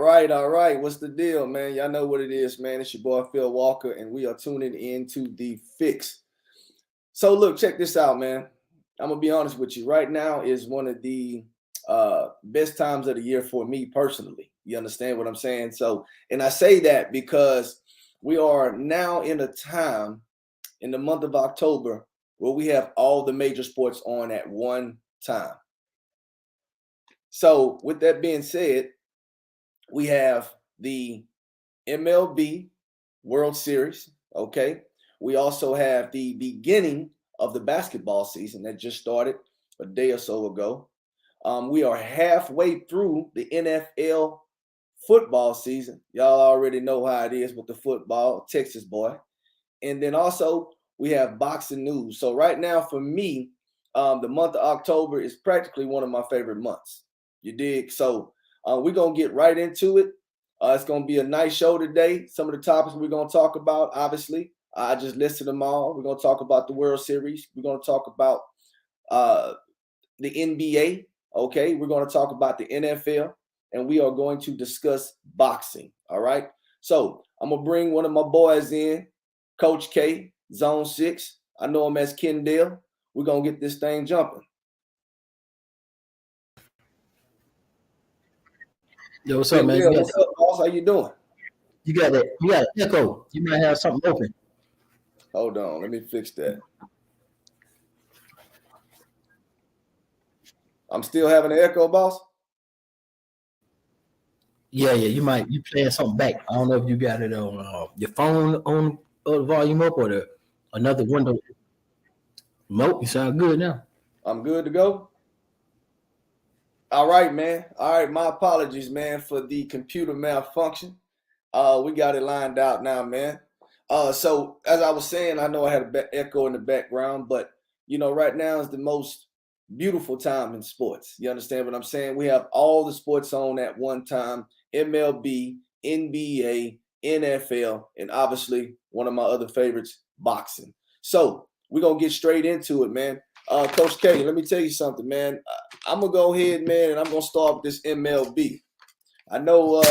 all right. What's the deal, man? Y'all know what it is, man. It's your boy Phil Walker, and we are tuning into The Fix. So, look, check this out, man. I'm gonna be honest with you. Right now is one of the best times of the year for me personally. You understand what I'm saying? So, and I say that because we are now in a time in the month of October where we have all the major sports on at one time. So, with that being said, we have the MLB World Series, okay? We also have the beginning of the basketball season that just started a day or so ago. We are halfway through the NFL football season. Y'all already know how it is with the football, Texas boy. And then also we have boxing news. So right now for me, the month of October is practically one of my favorite months. You dig? So we're going to get right into it. It's going to be a nice show today. Some of the topics we're going to talk about, obviously, I just listed them all. We're going to talk about the World Series. We're going to talk about the NBA. Okay, we're going to talk about the NFL, and we are going to discuss boxing. All right. So I'm going to bring one of my boys in, Coach K, Zone 6. I know him as Kendall. We're going to get this thing jumping. Yo, what's up, man? What's up, boss? How you doing? You got an echo. You might have something open. Hold on, let me fix that. I'm still having an echo, boss. Yeah, you playing something back. I don't know if you got it on your phone on the volume up or another window. Nope, you sound good now. I'm good to go. All right, man. All right, my apologies, man, for the computer malfunction. We got it lined out now, man. So as I was saying, I know I had an echo in the background, but right now is the most beautiful time in sports. You understand what I'm saying? We have all the sports on at one time: MLB, NBA, NFL, and obviously one of my other favorites, boxing. So we're gonna get straight into it, man. Coach K, let me tell you something, man. I'm gonna go ahead, man, and I'm gonna start with this MLB. I know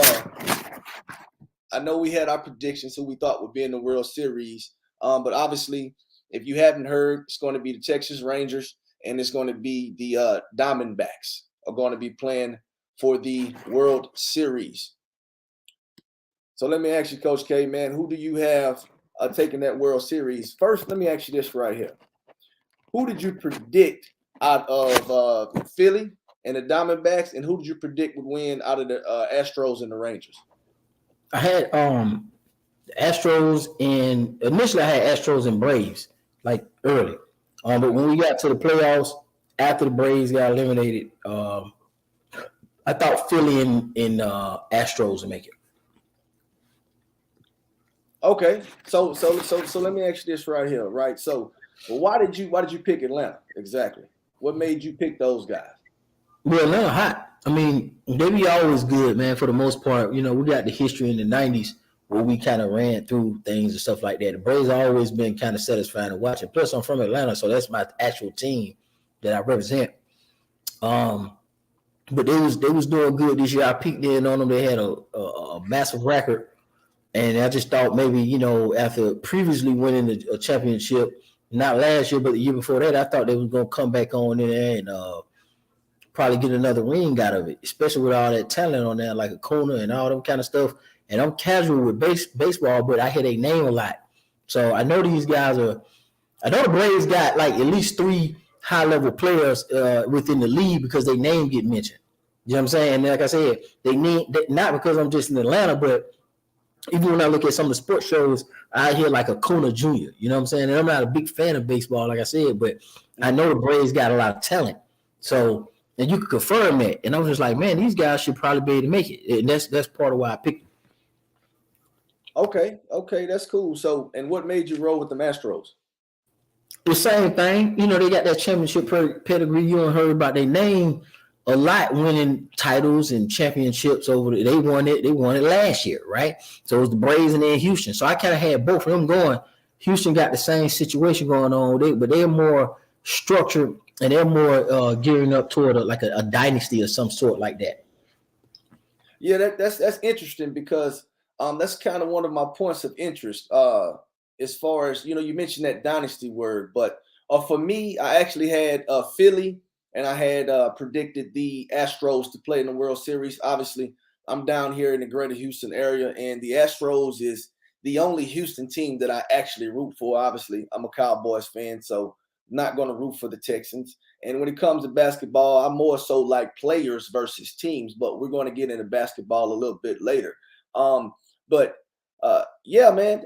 we had our predictions who we thought would be in the World Series, but obviously, if you haven't heard, it's going to be the Texas Rangers and it's going to be the Diamondbacks are going to be playing for the World Series. So let me ask you, Coach K, man, who do you have taking that World Series? First, let me ask you this right here. Who did you predict out of Philly and the Diamondbacks, and who did you predict would win out of the Astros and the Rangers? I had Astros and initially I had Astros and Braves like early. But when we got to the playoffs after the Braves got eliminated, I thought Philly and Astros would make it. Okay, so let me ask you this right here, right? So, why did you pick Atlanta exactly? What made you pick those guys? Well, Atlanta hot. I mean, they be always good, man. For the most part, we got the history in the '90s where we kind of ran through things and stuff like that. The Braves always been kind of satisfying to watch it. Plus, I'm from Atlanta, so that's my actual team that I represent. But they was doing good this year. I peeked in on them. They had a massive record, and I just thought maybe after previously winning a championship, not last year but the year before that, I thought they was gonna come back on in there and probably get another ring out of it, especially with all that talent on there, like Acuna and all them kind of stuff. And I'm casual with baseball, but I hear their name a lot. So I know these guys are. I know the Braves got like at least 3 high-level players within the league because their name get mentioned. You know what I'm saying? And like I said, they need not because I'm just in Atlanta, but even when I look at some of the sports shows, I hear like Acuna Jr. You know what I'm saying? And I'm not a big fan of baseball, like I said, but I know the Braves got a lot of talent. So. And you could confirm that. And I was just like, man, these guys should probably be able to make it. And that's part of why I picked them. Okay, that's cool. So, and what made you roll with the Astros? The same thing. They got that championship pedigree. You don't heard about their name a lot, winning titles and championships over. They won it last year, right? So it was the Braves and then Houston. So I kind of had both of them going. Houston got the same situation going on, but they're more structured. And they're more gearing up toward a dynasty of some sort like that. Yeah, that's interesting because that's kind of one of my points of interest. As far as you mentioned that dynasty word, but for me, I actually had Philly, and I had predicted the Astros to play in the World Series. Obviously, I'm down here in the Greater Houston area, and the Astros is the only Houston team that I actually root for. Obviously, I'm a Cowboys fan, so not going to root for the Texans. And when it comes to basketball, I'm more so like players versus teams, but we're going to get into basketball a little bit later. But yeah, man,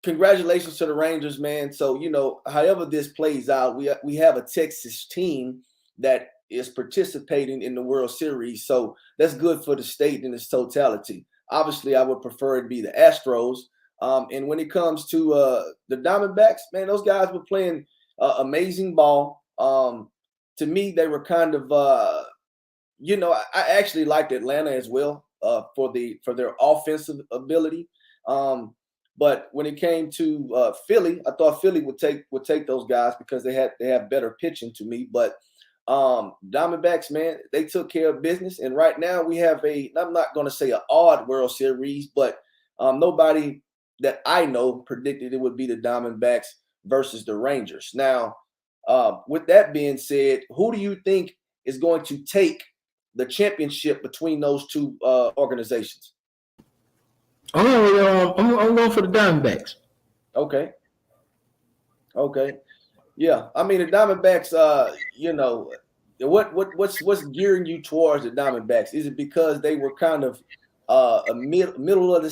congratulations to the Rangers, man. So, however this plays out, we have a Texas team that is participating in the World Series. So that's good for the state in its totality. Obviously, I would prefer it be the Astros. And when it comes to the Diamondbacks, man, those guys were playing amazing ball. To me, they were kind of, I actually liked Atlanta as well for their offensive ability. But when it came to Philly, I thought Philly would take those guys because they have better pitching to me. But Diamondbacks, man, they took care of business, and right now we have I'm not going to say an odd World Series, but nobody that I know predicted it would be the Diamondbacks versus the Rangers. Now, with that being said, who do you think is going to take the championship between those two organizations? I'm going for the Diamondbacks. Okay. Okay. Yeah. I mean, the Diamondbacks, what's gearing you towards the Diamondbacks? Is it because they were kind of a middle of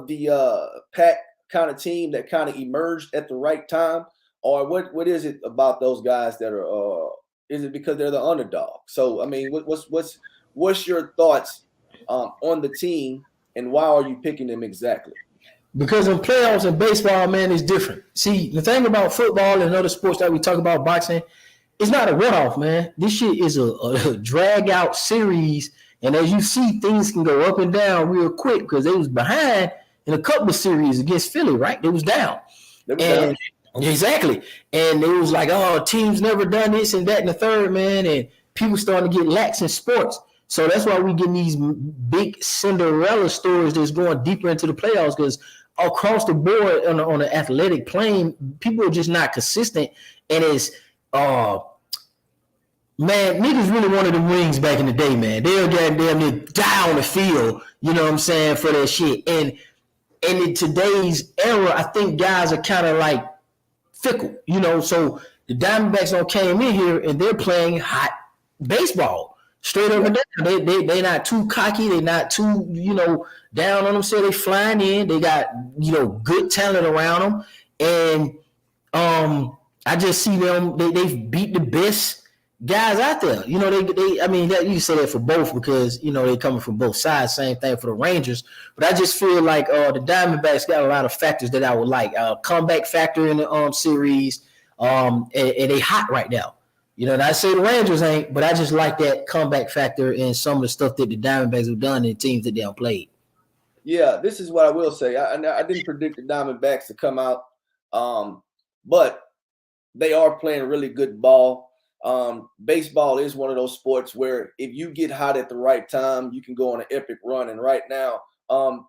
the pack kind of team that kind of emerged at the right time? Or what is it about those guys that are is it because they're the underdog? So I mean, what's your thoughts on the team, and why are you picking them exactly? Because in playoffs and baseball, man, is different. See, the thing about football and other sports that we talk about, boxing, it's not a runoff, man. This shit is a drag out series. And as you see, things can go up and down real quick because they was behind in a couple of series against Philly, right? They was down. They was And down. exactly. And it was like, oh, teams never done this and that and the third, man. And people starting to get lax in sports. So that's why we getting these big Cinderella stories that's going deeper into the playoffs because across the board on an athletic plane, people are just not consistent. And it's man, niggas really wanted the rings back in the day, man. They'll goddamn near die on the field, you know what I'm saying, for that shit. And in today's era, I think guys are kind of like fickle, so the Diamondbacks don't came in here and they're playing hot baseball. Straight up and down. They not too cocky. They not too, down on themselves. They flying in. They got, good talent around them. And I just see them, they've beat the best guys out there. I mean, that you can say that for both because, they coming from both sides. Same thing for the Rangers. But I just feel like the Diamondbacks got a lot of factors that I would like. Comeback factor in the series. And they hot right now. And I say the Rangers ain't, but I just like that comeback factor in some of the stuff that the Diamondbacks have done in teams that they don't played. Yeah, this is what I will say. I didn't predict the Diamondbacks to come out, but they are playing really good ball. Baseball is one of those sports where if you get hot at the right time, you can go on an epic run. And right now,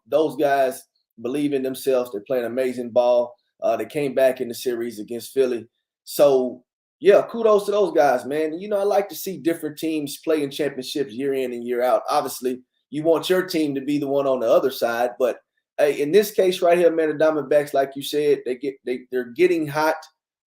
those guys believe in themselves. They're playing amazing ball. They came back in the series against Philly. So, yeah, kudos to those guys, man. I like to see different teams play in championships year in and year out. Obviously, you want your team to be the one on the other side, but hey, in this case right here, man, the Diamondbacks, like you said, they're getting hot,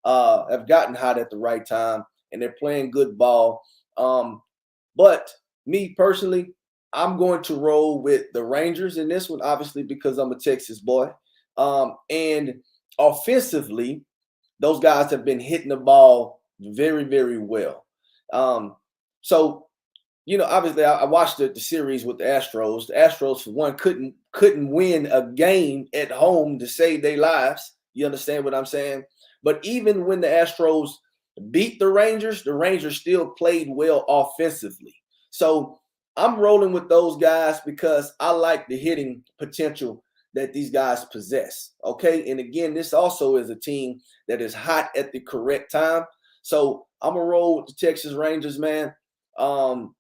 have gotten hot at the right time, and they're playing good ball. But me personally, I'm going to roll with the Rangers in this one, obviously because I'm a Texas boy. And offensively, those guys have been hitting the ball very, very well. So obviously, I watched the series with the Astros. The Astros, for one, couldn't win a game at home to save their lives. You understand what I'm saying? But even when the Astros beat the Rangers still played well offensively. So I'm rolling with those guys because I like the hitting potential that these guys possess. Okay. And again, this also is a team that is hot at the correct time. So I'm going to roll with the Texas Rangers, man, to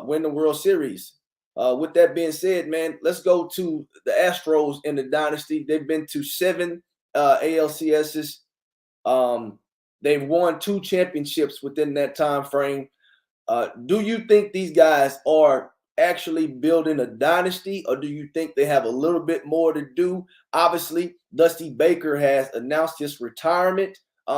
win the World Series. With that being said, man, let's go to the Astros in the dynasty. They've been to 7 ALCSs. They've won 2 championships within that time frame. Do you think these guys are actually building a dynasty, or do you think they have a little bit more to do? Obviously, Dusty Baker has announced his retirement.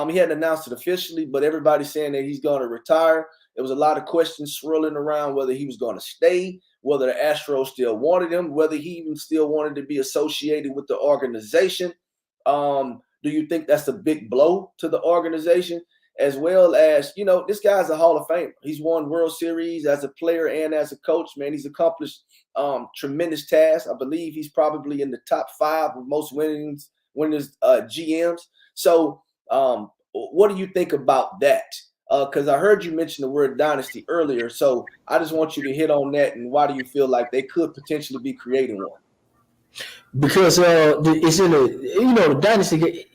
He hadn't announced it officially, but everybody's saying that he's going to retire. There was a lot of questions swirling around whether he was going to stay, whether the Astros still wanted him, whether he even still wanted to be associated with the organization. Do you think that's a big blow to the organization? As well as, this guy's a Hall of Famer. He's won World Series as a player and as a coach, man. He's accomplished tremendous tasks. I believe he's probably in the top 5 of most winners GMs. So what do you think about that? Because I heard you mention the word dynasty earlier. So I just want you to hit on that. And why do you feel like they could potentially be creating one? Because it's in the dynasty.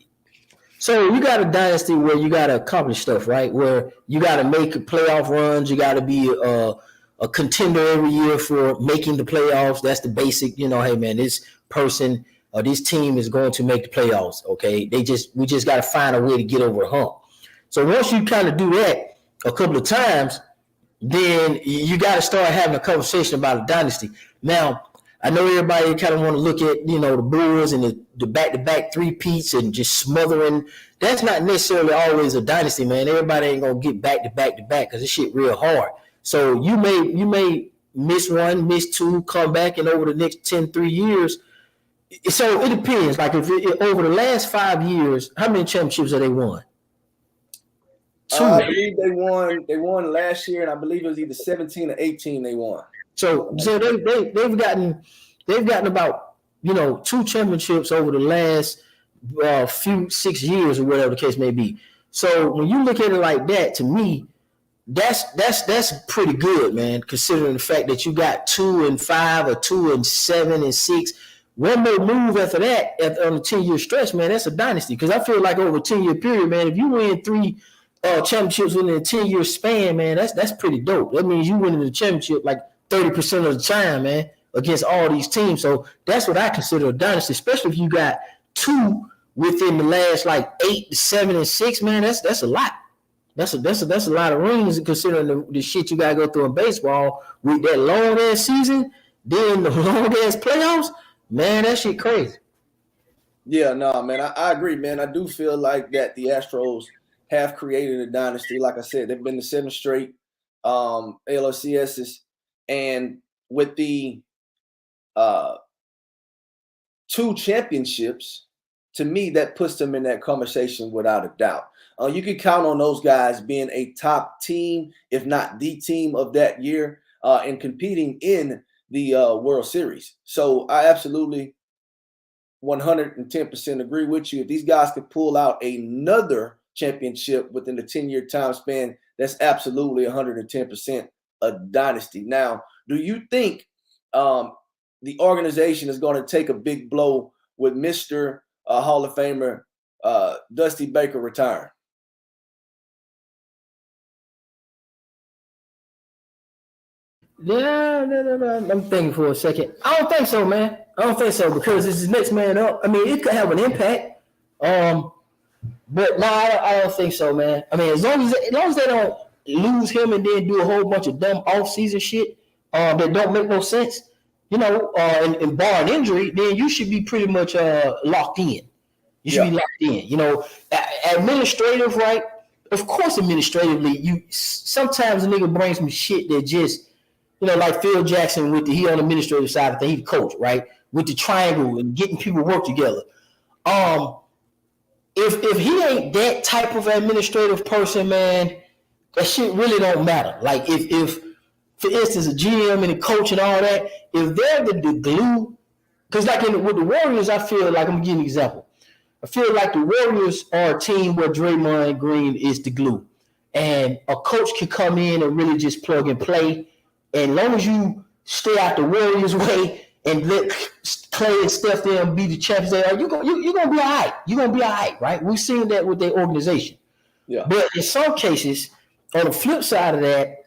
So you got a dynasty where you got to accomplish stuff, right? Where you got to make playoff runs. You got to be a contender every year for making the playoffs. That's the basic, hey man, this person or this team is going to make the playoffs. Okay, we just got to find a way to get over the hump. So once you kind of do that a couple of times, then you got to start having a conversation about a dynasty. Now, I know everybody kind of want to look at, the Brewers and the back-to-back three-peats and just smothering. That's not necessarily always a dynasty, man. Everybody ain't going to get back-to-back because this shit real hard. So you may miss 1, miss 2, come back, and over the next 3 years. So it depends. Like if over the last 5 years, how many championships have they won? 2. I believe they won last year, and I believe it was either 17 or 18 they won. So they've gotten about 2 championships over the last few 6 years or whatever the case may be. So when you look at it like that, to me, that's pretty good, man. Considering the fact that you got 2 and 5 or 2 and 7 and 6, one more move after that on a 10-year stretch, man. That's a dynasty. Because I feel like over a 10-year period, man, if you win 3 championships within a 10-year span, man, that's pretty dope. That means you winning the championship like 30% of the time, man, against all these teams. So that's what I consider a dynasty, especially if you got 2 within the last like 8, 7, and 6, man. That's a lot. That's a lot of rings considering the shit you gotta go through in baseball with that long ass season, then the long ass playoffs. Man, that shit crazy. Yeah, no, man, I agree, man. I do feel like that the Astros have created a dynasty. Like I said, they've been to 7 straight ALCSs. And with the 2 championships, to me, that puts them in that conversation without a doubt. You can count on those guys being a top team, if not the team of that year, and competing in the World Series. So I absolutely 110% agree with you. If these guys could pull out another championship within the 10-year time span, that's absolutely 110% a dynasty. Now, do you think the organization is going to take a big blow with Mr. Hall of Famer Dusty Baker retiring? No. I'm thinking for a second. I don't think so, man. I don't think so because it's the next man up. I mean, it could have an impact. But no, I don't think so, man. I mean, as long as they don't lose him and then do a whole bunch of dumb off-season shit that don't make no sense, and barring injury, then you should be pretty much locked in. You should be locked in. Administrative, right? Of course, administratively, sometimes a nigga brings some shit that just, like Phil Jackson he on the administrative side of things, he the coach, right? With the triangle and getting people work together. If he ain't that type of administrative person, man, that shit really don't matter. Like if for instance, a GM and a coach and all that, if they're the glue, because like with the Warriors, I feel like, I'm gonna give you an example. I feel like the Warriors are a team where Draymond Green is the glue. And a coach can come in and really just plug and play. And as long as you stay out the Warriors' way and let Clay and Steph them be the champions, you're gonna be all right. You're gonna be all right, right? We've seen that with their organization. Yeah. But in some cases, on the flip side of that,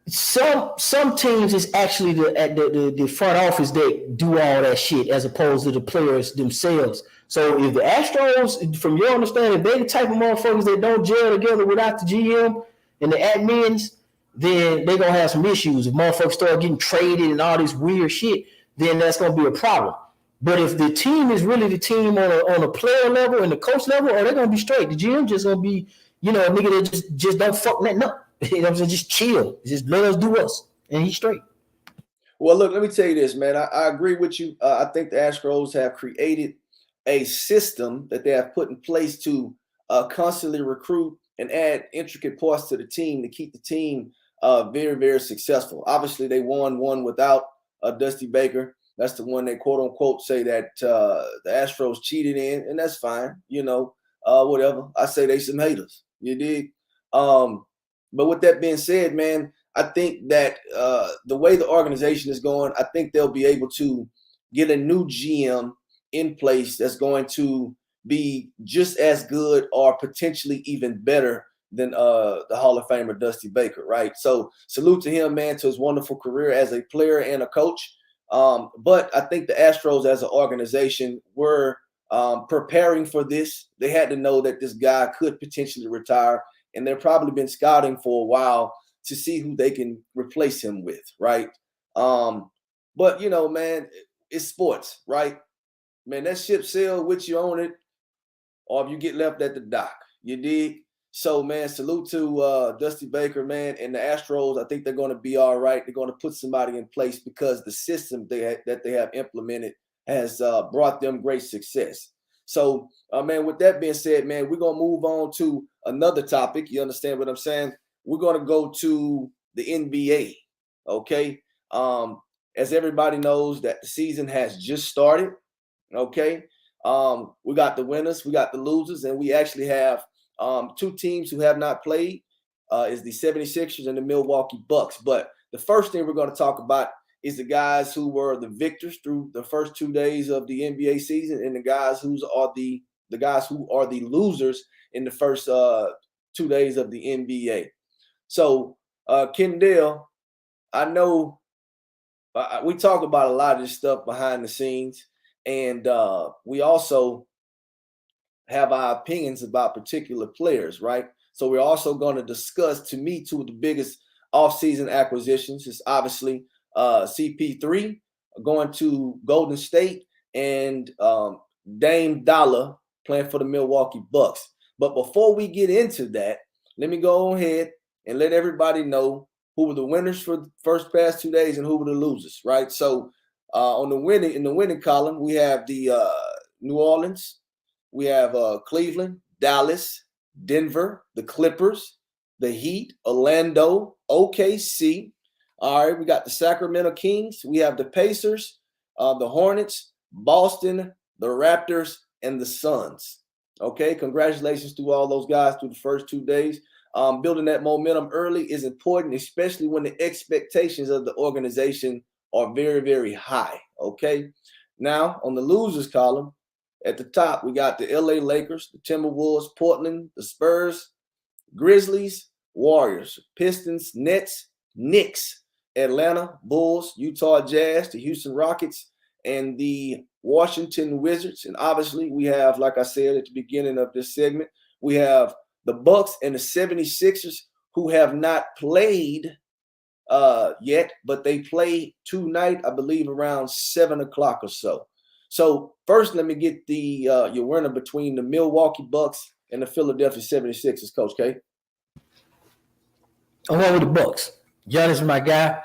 some teams is actually the front office that do all that shit as opposed to the players themselves. So if the Astros, from your understanding, they're the type of motherfuckers that don't gel together without the GM and the admins, then they're gonna have some issues. If motherfuckers start getting traded and all this weird shit, then that's gonna be a problem. But if the team is really the team on a player level and the coach level, they're gonna be straight. The GM just gonna be, a nigga that just don't fuck nothing up. You know what I'm saying? Just chill. Just let us do us. And he's straight. Well, look, let me tell you this, man. I agree with you. I think the Astros have created a system that they have put in place to constantly recruit and add intricate parts to the team to keep the team very, very successful. Obviously, they won one without Dusty Baker. That's the one they quote unquote say that the Astros cheated in, and that's fine. Whatever. I say they some haters. You dig? But with that being said, man, I think that the way the organization is going, I think they'll be able to get a new GM in place that's going to be just as good or potentially even better than the Hall of Famer Dusty Baker, right? So salute to him, man, to his wonderful career as a player and a coach. But I think the Astros as an organization were preparing for this. They had to know that this guy could potentially retire, and they've probably been scouting for a while to see who they can replace him with, right? But, man, it's sports, right? Man, that ship sail with you on it, or if you get left at the dock, you dig? So, man, salute to Dusty Baker, man, and the Astros. I think they're going to be all right. They're going to put somebody in place because the system that they have implemented has brought them great success. So, man, with that being said, man, we're going to move on to another topic. You understand what I'm saying? We're going to go to the NBA, okay? As everybody knows that the season has just started, okay? We got the winners, we got the losers, and we actually have two teams who have not played is the 76ers and the Milwaukee Bucks. But the first thing we're going to talk about is the guys who were the victors through the first 2 days of the NBA season, and the guys who are the losers in the first 2 days of the NBA. So, Kendall, I know we talk about a lot of this stuff behind the scenes, and we also have our opinions about particular players, right? So we're also going to discuss, to me, two of the biggest offseason acquisitions is obviously CP3 going to Golden State and Dame Dollar playing for the Milwaukee Bucks. But before we get into that, let me go ahead and let everybody know who were the winners for the past 2 days and who were the losers, right? So in the winning column, we have the New Orleans, we have Cleveland, Dallas, Denver, the Clippers, the Heat, Orlando, OKC. All right, we got the Sacramento Kings, we have the Pacers, the Hornets, Boston, the Raptors, and the Suns. Okay, congratulations to all those guys through the first 2 days. Building that momentum early is important, especially when the expectations of the organization are very, very high. Okay, now on the losers column, at the top, we got the LA Lakers, the Timberwolves, Portland, the Spurs, Grizzlies, Warriors, Pistons, Nets, Knicks, Atlanta, Bulls, Utah Jazz, the Houston Rockets, and the Washington Wizards. And obviously, we have, like I said at the beginning of this segment, we have the Bucks and the 76ers who have not played yet, but they play tonight, I believe, around 7 o'clock or so. So first, let me get your winner between the Milwaukee Bucks and the Philadelphia 76ers, Coach K. I'm going with the Bucks. Giannis is my guy.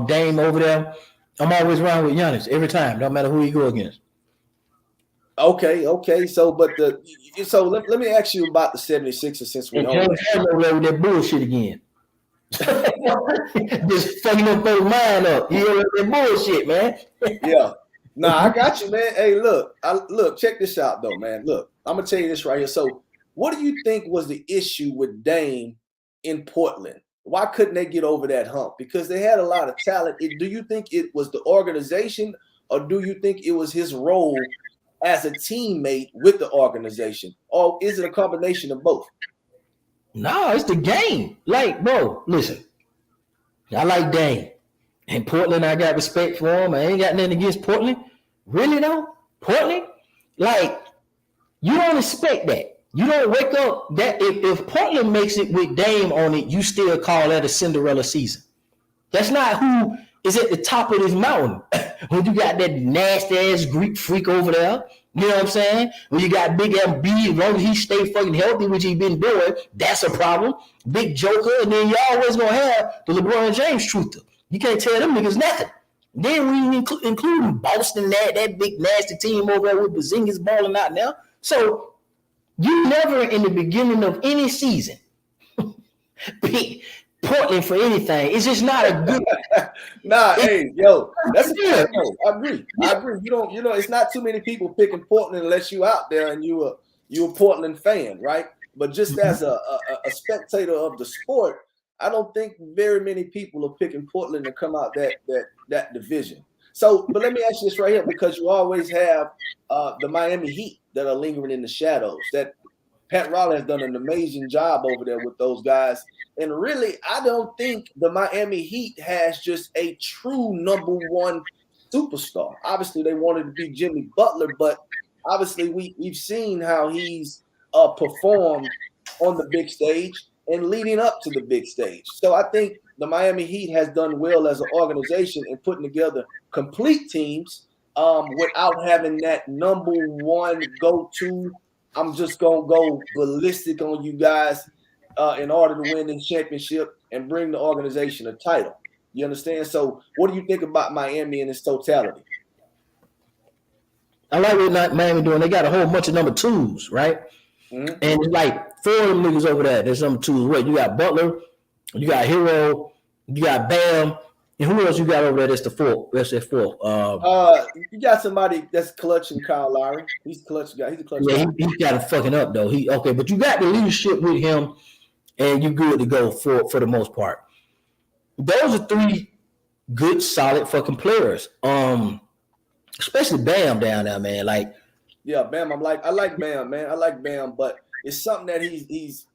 Dame over there. I'm always around with Giannis every time, no matter who he go against. Okay. So, let me ask you about the 76ers since we're on. Over there with that bullshit again. Just fucking up their mind up. You know that bullshit, man. Yeah. Nah, I got you, man. Hey, look, check this out, though, man. Look, I'm gonna tell you this right here. So, what do you think was the issue with Dame in Portland? Why couldn't they get over that hump? Because they had a lot of talent. Do you think it was the organization, or do you think it was his role as a teammate with the organization, or is it a combination of both? No, it's the game. Like, bro, listen. I like Dame. And Portland, I got respect for him. I ain't got nothing against Portland. Really though? Portland? Like, you don't expect that. You don't wake up that if Portland makes it with Dame on it, you still call that a Cinderella season. That's not who is at the top of this mountain. When you got that nasty ass Greek freak over there, you know what I'm saying? When you got Big MB, as long as he stay fucking healthy, which he been doing, that's a problem. Big Joker, and then you always gonna have the LeBron James truther. You can't tell them niggas nothing. Then we including Boston, that big nasty team over there with Porzingis balling out now. So you never in the beginning of any season pick Portland for anything. It's just not a good. Hey, yo, that's a fact. I agree. You know, it's not too many people picking Portland unless you out there and you a Portland fan, right? But just as a spectator of the sport, I don't think very many people are picking Portland to come out that division. So, but let me ask you this right here, because you always have the Miami Heat that are lingering in the shadows. That Pat Riley has done an amazing job over there with those guys. And really, I don't think the Miami Heat has just a true number one superstar. Obviously, they wanted to be Jimmy Butler, but obviously we've seen how he's performed on the big stage and leading up to the big stage. So I think the Miami Heat has done well as an organization in putting together complete teams without having that number one go-to. I'm just going to go ballistic on you guys in order to win this championship and bring the organization a title. You understand? So what do you think about Miami in its totality? I like what Miami doing. They got a whole bunch of number twos, right? Mm-hmm. And it's like 4 of them niggas over there. There's number twos. What? You got Butler, you got Hero, you got Bam, and who else you got over there? That's the fourth. That's that fourth. You got somebody that's clutching Kyle Lowry. He's a clutch guy. He's a clutch guy. He got him fucking up though. Okay, but you got the leadership with him, and you good to go for the most part. Those are 3 good, solid fucking players. Especially Bam down there, man. Like, yeah, Bam. I like Bam, man. I like Bam, but it's something that he's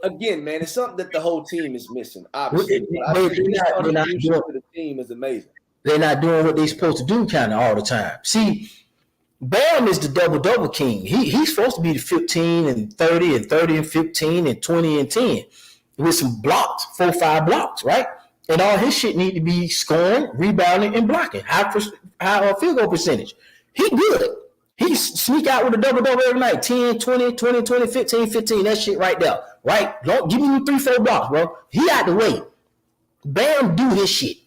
again, man. It's something that the whole team is missing. Obviously, the team is amazing. They're not doing what they're supposed to do, kind of all the time. See, Bam is the double king. He's supposed to be the 15 and 30 and 30 and 15 and 20 and 10 with some blocks, 4-5 blocks, right? And all his shit need to be scoring, rebounding, and blocking. High field goal percentage. He good. He sneak out with a double-double every night. 10, 20, 20, 20, 15, 15. That shit right there. Right? Don't give me 3-4 blocks, bro. He out the way. Bam do his shit.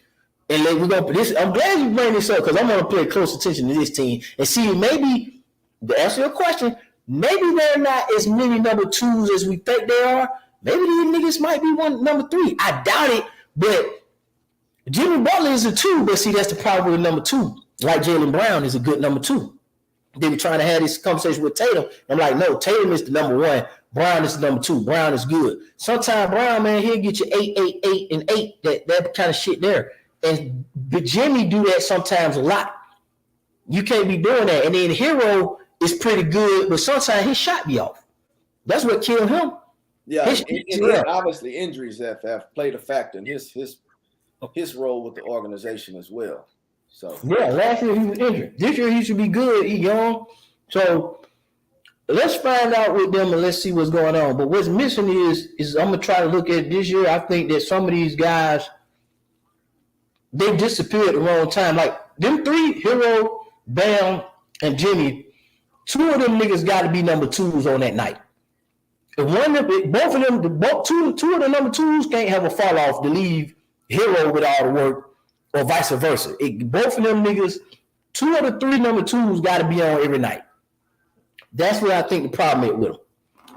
And like, we're gonna this. I'm glad you bring this up because I'm gonna pay close attention to this team and see maybe to answer your question, maybe they're not as many number 2s as we think they are. Maybe these niggas might be number 3. I doubt it, but Jimmy Butler is a 2, but see, that's the problem with number 2. Like Jaylen Brown is a good number 2. They were trying to have this conversation with Tatum. I'm like, no, Tatum is the number 1. Brown is the number 2. Brown is good. Sometimes Brown, man, he'll get you 8, 8, 8, and 8. That kind of shit there. But Jimmy do that sometimes a lot. You can't be doing that. And then Hero is pretty good, but sometimes his shot be off. That's what killed him. Yeah, obviously injuries have played a factor in his role with the organization as well. So yeah, last year he was injured. This year he should be good. He's young. So let's find out with them and let's see what's going on. But what's missing is I'm gonna try to look at this year. I think that some of these guys they disappeared at the wrong time. Like them 3, Hero, Bam, and Jimmy, 2 of them niggas got to be number 2s on that night. If both of them, two of the number 2s can't have a fall off to leave Hero with all the work, or vice versa. Both of them niggas, 2 of the 3 number 2s got to be on every night. That's what I think the problem is with them.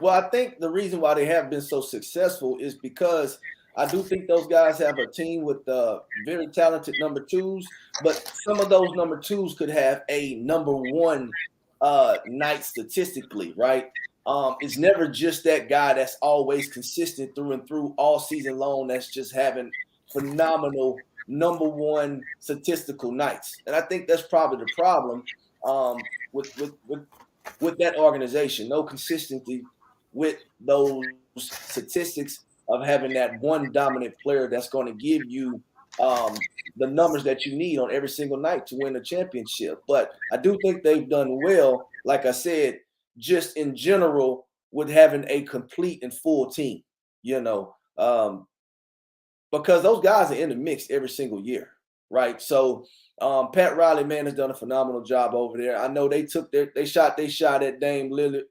Well, I think the reason why they have been so successful is because I do think those guys have a team with very talented number 2s, but some of those number 2s could have a number 1 night statistically, right? It's never just that guy that's always consistent through and through all season long that's just having phenomenal number 1 statistical nights. And I think that's probably the problem with that organization. No consistency with those statistics of having that one dominant player that's going to give you the numbers that you need on every single night to win a championship. But I do think they've done well, like I said, just in general with having a complete and full team, because those guys are in the mix every single year, right? So Pat Riley, man, has done a phenomenal job over there. I know they shot at Dame Lillard,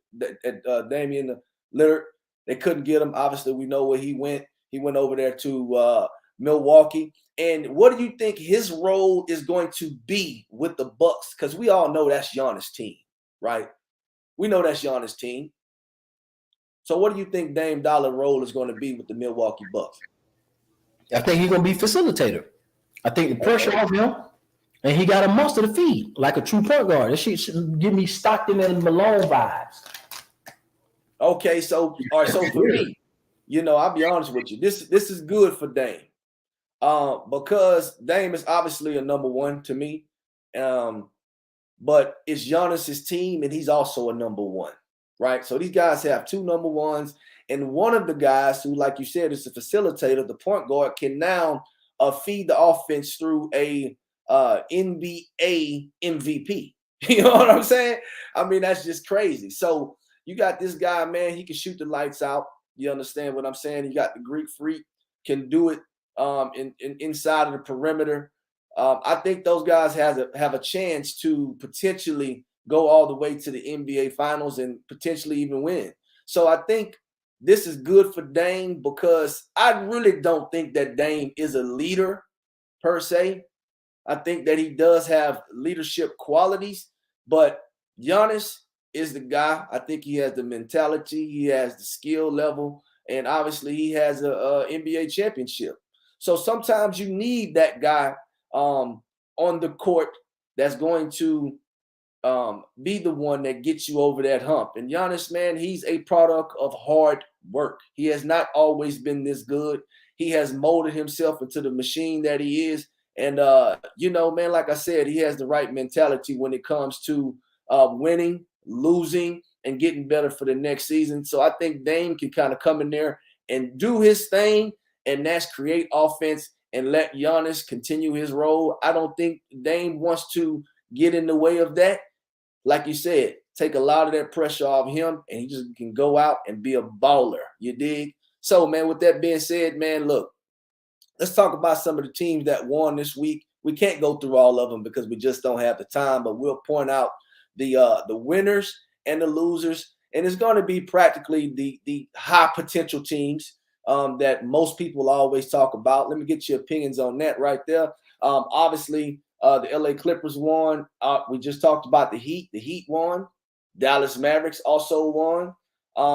at Damian Lillard. They couldn't get him. Obviously, we know where he went. He went over there to Milwaukee. And what do you think his role is going to be with the Bucks? Because we all know that's Giannis' team, right? We know that's Giannis' team. So what do you think Dame Dollar role is going to be with the Milwaukee Bucks? I think he's going to be facilitator. I think the pressure off him, and he got a monster to feed, like a true point guard. That shit should give me Stockton and Malone vibes. Okay, so all right, so for me, I'll be honest with you. This is good for Dame. Because Dame is obviously a number one to me. But it's Giannis' team, and he's also a number one, right? So these guys have two number ones. And one of the guys who, like you said, is the facilitator, the point guard, can now feed the offense through a NBA MVP. You know what I'm saying? I mean, that's just crazy. So you got this guy, man, he can shoot the lights out. You understand what I'm saying? You got the Greek Freak, can do it inside of the perimeter. I think those guys have a chance to potentially go all the way to the NBA Finals and potentially even win. So I think this is good for Dame because I really don't think that Dame is a leader per se. I think that he does have leadership qualities, but Giannis is the guy. I think he has the mentality, he has the skill level, and obviously he has a NBA championship. So sometimes you need that guy on the court that's going to be the one that gets you over that hump. And Giannis, man, he's a product of hard work. He has not always been this good. He has molded himself into the machine that he is. And, man, like I said, he has the right mentality when it comes to winning, losing, and getting better for the next season. So I think Dame can kind of come in there and do his thing, and that's create offense and let Giannis continue his role. I don't think Dame wants to get in the way of that. Like you said, take a lot of that pressure off him, and he just can go out and be a baller. You dig? So, man, with that being said, man, look, let's talk about some of the teams that won this week. We can't go through all of them because we just don't have the time, but we'll point out the winners and the losers, and it's going to be practically the high potential teams that most people always talk about. Let me get your opinions on that right there. Obviously, the LA Clippers won. We just talked about the Heat. The Heat won. Dallas Mavericks also won.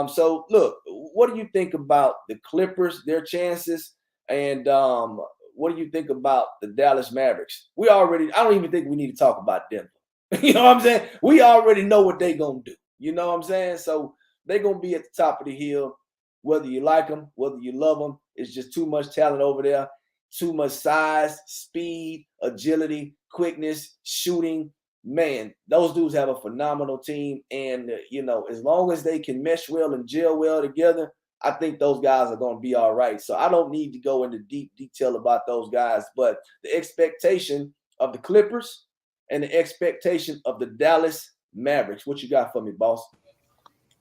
So, look, what do you think about the Clippers, their chances, and what do you think about the Dallas Mavericks? I don't even think we need to talk about Denver. You know what I'm saying? We already know what they're going to do. You know what I'm saying? So they're going to be at the top of the hill, whether you like them, whether you love them. It's just too much talent over there, too much size, speed, agility, quickness, shooting. Man, those dudes have a phenomenal team. And, as long as they can mesh well and gel well together, I think those guys are going to be all right. So I don't need to go into deep detail about those guys. But the expectation of the Clippers and the expectation of the Dallas Mavericks. What you got for me, boss?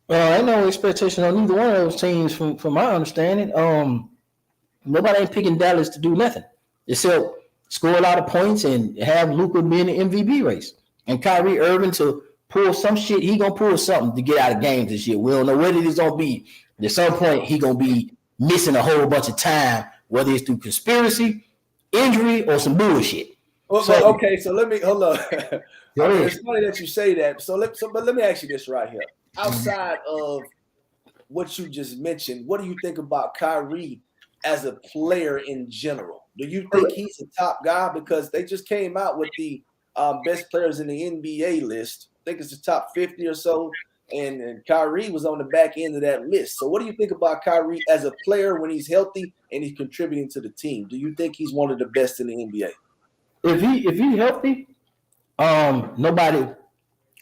Ain't no expectation on either one of those teams from my understanding. Nobody ain't picking Dallas to do nothing except score a lot of points and have Luka be in the MVP race. And Kyrie Irving to pull some shit. He going to pull something to get out of games this year. We don't know what it is going to be. At some point, he going to be missing a whole bunch of time, whether it's through conspiracy, injury, or some bullshit. Well, so let me hold on. It's funny that you say that. But let me ask you this right here. Outside of what you just mentioned, what do you think about Kyrie as a player in general? Do you think he's a top guy? Because they just came out with the best players in the NBA list. I think it's the top 50 or so. And Kyrie was on the back end of that list. So what do you think about Kyrie as a player when he's healthy and he's contributing to the team? Do you think he's one of the best in the NBA? If he's healthy,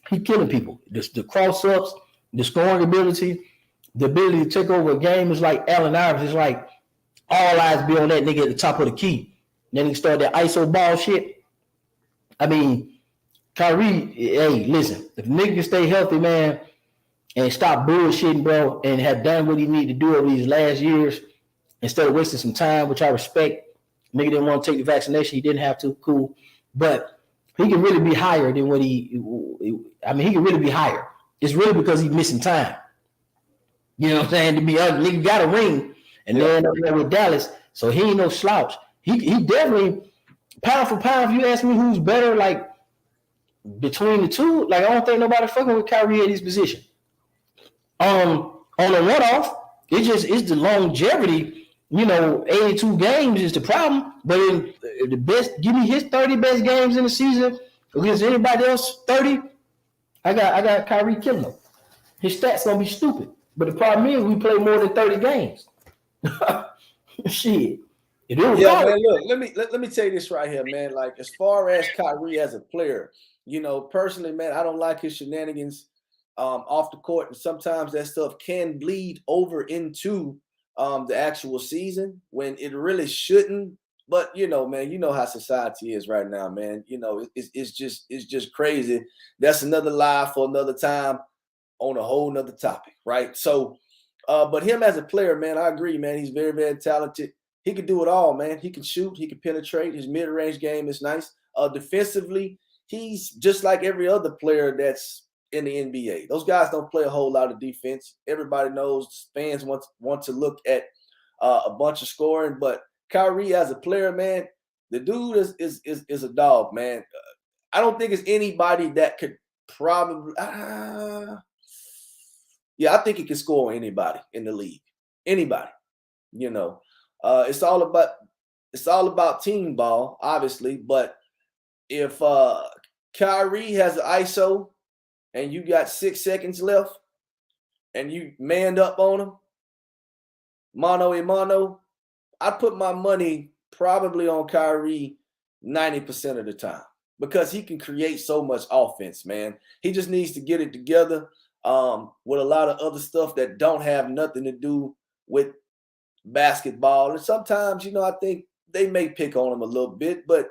he killing people. The cross ups, the scoring ability, the ability to take over a game is like Allen Iverson. It's like all eyes be on that nigga at the top of the key. Then he start that ISO ball shit. I mean, Kyrie, hey, listen, if nigga can stay healthy, man, and stop bullshitting, bro, and have done what he need to do over these last years instead of wasting some time, which I respect. Nigga didn't want to take the vaccination. He didn't have to. Cool. But he can really be higher than what he can really be higher. It's really because he's missing time. You know what I'm saying? To be honest, nigga got a ring and then up there with Dallas, so he ain't no slouch. He definitely, pound for pound, if you ask me who's better, like, between the two, like, I don't think nobody fucking with Kyrie at his position. On a one-off, it's the longevity. 82 games is the problem. But in the best, give me his 30 best games in the season against anybody else 30. I got Kyrie killing him. His stats gonna be stupid. But the problem is we play more than 30 games. Shit. Man. Look, let me tell you this right here, man. Like, as far as Kyrie as a player, personally, man, I don't like his shenanigans off the court, and sometimes that stuff can bleed over into the actual season when it really shouldn't. But man, how society is right now, man. It's just crazy. That's another lie for another time on a whole nother topic, right? So, but him as a player, man, I agree, man. He's very, very talented. He can do it all, man. He can shoot. He can penetrate. His mid-range game is nice. Defensively, he's just like every other player that's in the NBA. Those guys don't play a whole lot of defense. Everybody knows fans want to look at a bunch of scoring, but Kyrie as a player, man, the dude is a dog, man. I don't think it's anybody that could probably. I think he can score on anybody in the league. Anybody, it's all about team ball, obviously. But if Kyrie has an ISO and you got 6 seconds left and you manned up on him, mano a mano, I put my money probably on Kyrie 90% of the time because he can create so much offense, man. He just needs to get it together with a lot of other stuff that don't have nothing to do with basketball. And sometimes, I think they may pick on him a little bit, but,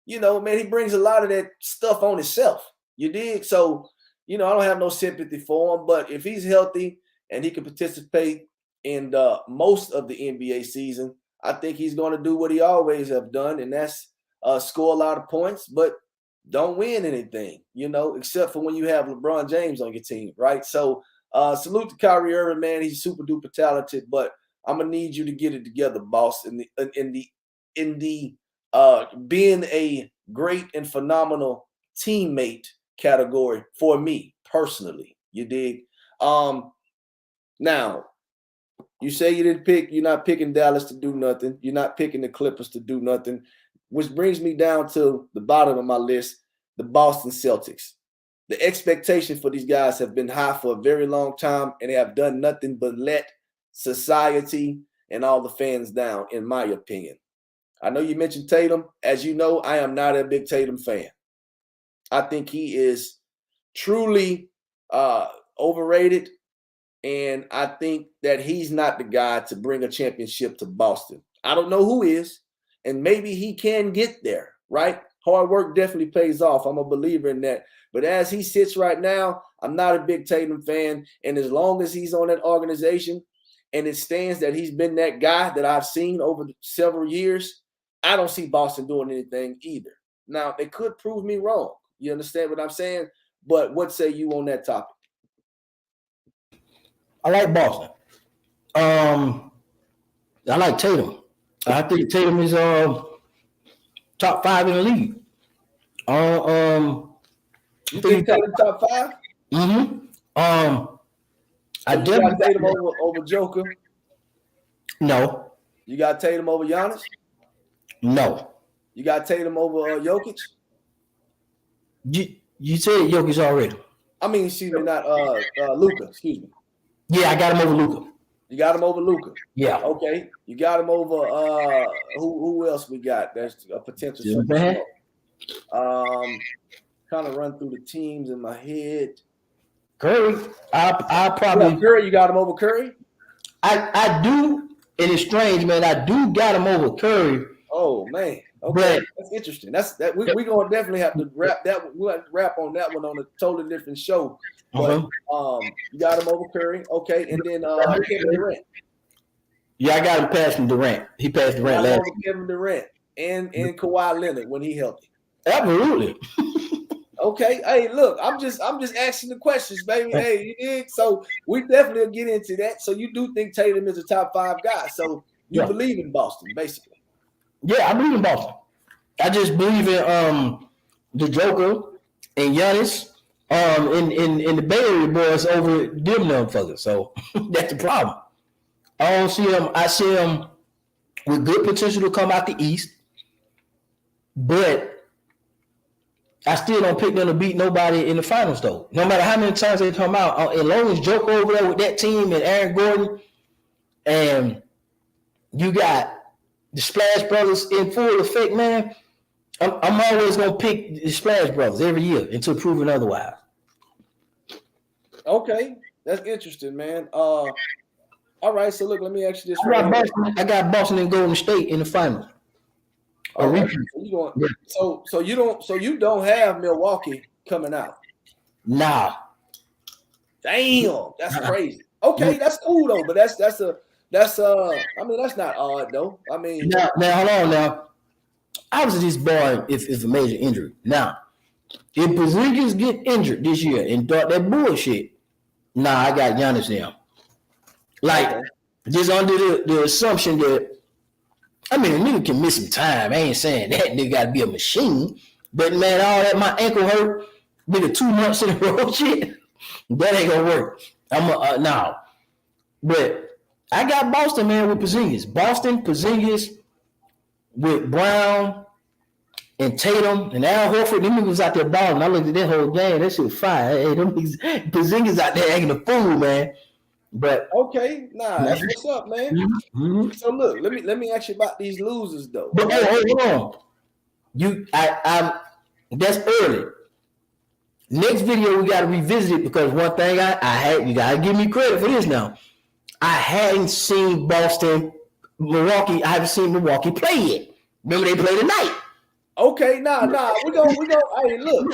man, he brings a lot of that stuff on himself. You dig? So, I don't have no sympathy for him, but if he's healthy and he can participate in most of the NBA season, I think he's going to do what he always have done, and that's score a lot of points, but don't win anything, except for when you have LeBron James on your team, right? So salute to Kyrie Irving, man. He's super duper talented, but I'm gonna need you to get it together, boss. In the being a great and phenomenal teammate category for me personally, you dig? Now, you say you're not picking Dallas to do nothing. You're not picking the Clippers to do nothing, which brings me down to the bottom of my list, the Boston Celtics. The expectation for these guys have been high for a very long time, and they have done nothing but let society and all the fans down, in my opinion. I know you mentioned Tatum. As you know, I am not a big Tatum fan. I think he is truly overrated. And I think that he's not the guy to bring a championship to Boston. I don't know who is, and maybe he can get there, right? Hard work definitely pays off. I'm a believer in that. But as he sits right now, I'm not a big Tatum fan. And as long as he's on that organization and it stands that he's been that guy that I've seen over several years, I don't see Boston doing anything either. Now, they could prove me wrong. You understand what I'm saying? But what say you on that topic? I like Boston. I like Tatum. I think Tatum is top 5 in the league. You think Tatum top 5? Mm-hmm. I definitely got Tatum over Joker. No. You got Tatum over Giannis? No. You got Tatum over Jokic? You said Jokic already. I mean, excuse me, not Luka. Excuse me. Yeah, I got him over Luka. You got him over Luka. Yeah. Okay. You got him over who else we got? There's a potential. Kind of run through the teams in my head. Curry, I probably Curry. You got him over Curry? I do, and it's strange, man. I do got him over Curry. Oh man, okay, that's interesting. We're gonna definitely have to wrap that. We'll have to wrap on that one on a totally different show. But you got him over Curry, okay, and then Kevin Durant. Yeah, I got him passing Durant. He passed Durant last over Kevin Durant and Kawhi Leonard when he healthy. Absolutely. Okay, hey, look, I'm just asking the questions, baby. Hey, you did. So we definitely will get into that. So you do think Tatum is a top 5 guy? So you believe in Boston, basically? Yeah, I believe in Boston. I just believe in the Joker and Giannis, in the Bay Area boys over them motherfuckers. So that's the problem. I don't see them. I see them with good potential to come out the East, but I still don't pick them to beat nobody in the finals, though. No matter how many times they come out, as long as Joker over there with that team and Aaron Gordon, and you got the Splash Brothers in full effect, man, I'm always gonna pick the Splash Brothers every year until proven otherwise. Okay, that's interesting, man. All right, so look, let me ask you this. I got Boston and Golden State in the finals. Right. So you don't have Milwaukee coming out. Nah. Damn, that's crazy. Okay, that's cool though, but that's I mean that's not odd though. I mean now hold on now. Obviously this boy if a major injury. Now, if Porzingis get injured this year and start that bullshit, I got Giannis now. Like just under the assumption that I mean, a nigga can miss some time. I ain't saying that nigga got to be a machine. But, man, all that, my ankle hurt, nigga, 2 months in a row shit, that ain't going to work. No. But I got Boston, man, with Porzingis. Boston, Porzingis with Brown and Tatum and Al Horford. Them niggas out there balling. I looked at that whole game. That shit was fire. Hey, them niggas, Porzingis out there acting a fool, man. But okay, that's what's up, man. Mm-hmm. So look, let me ask you about these losers though. But hold on, I'm that's early. Next video we gotta revisit it because one thing I had, you gotta give me credit for this now. I hadn't seen Milwaukee. I haven't seen Milwaukee play yet. Remember they played tonight. Okay, we go. Hey, look,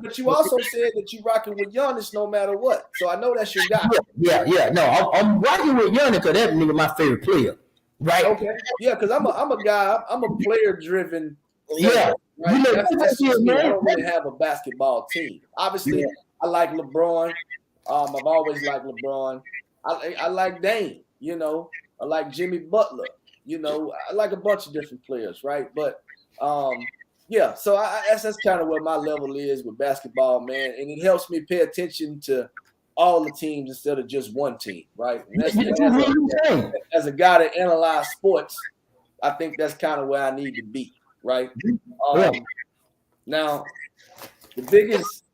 but you also said that you rocking with Giannis no matter what. So I know that's your guy. Yeah. No, I'm rocking with Giannis because that nigga my favorite player, right? Okay, yeah, because I'm a guy. I'm a player driven. Yeah, right? That's I don't really have a basketball team. Obviously, I like LeBron. I've always liked LeBron. I like Dame. You know, I like Jimmy Butler. You know, I like a bunch of different players, right? But yeah, so that's kind of where my level is with basketball, man, and it helps me pay attention to all the teams instead of just one team, right? As a guy that analyzes sports, I think that's kind of where I need to be, right? Now, the biggest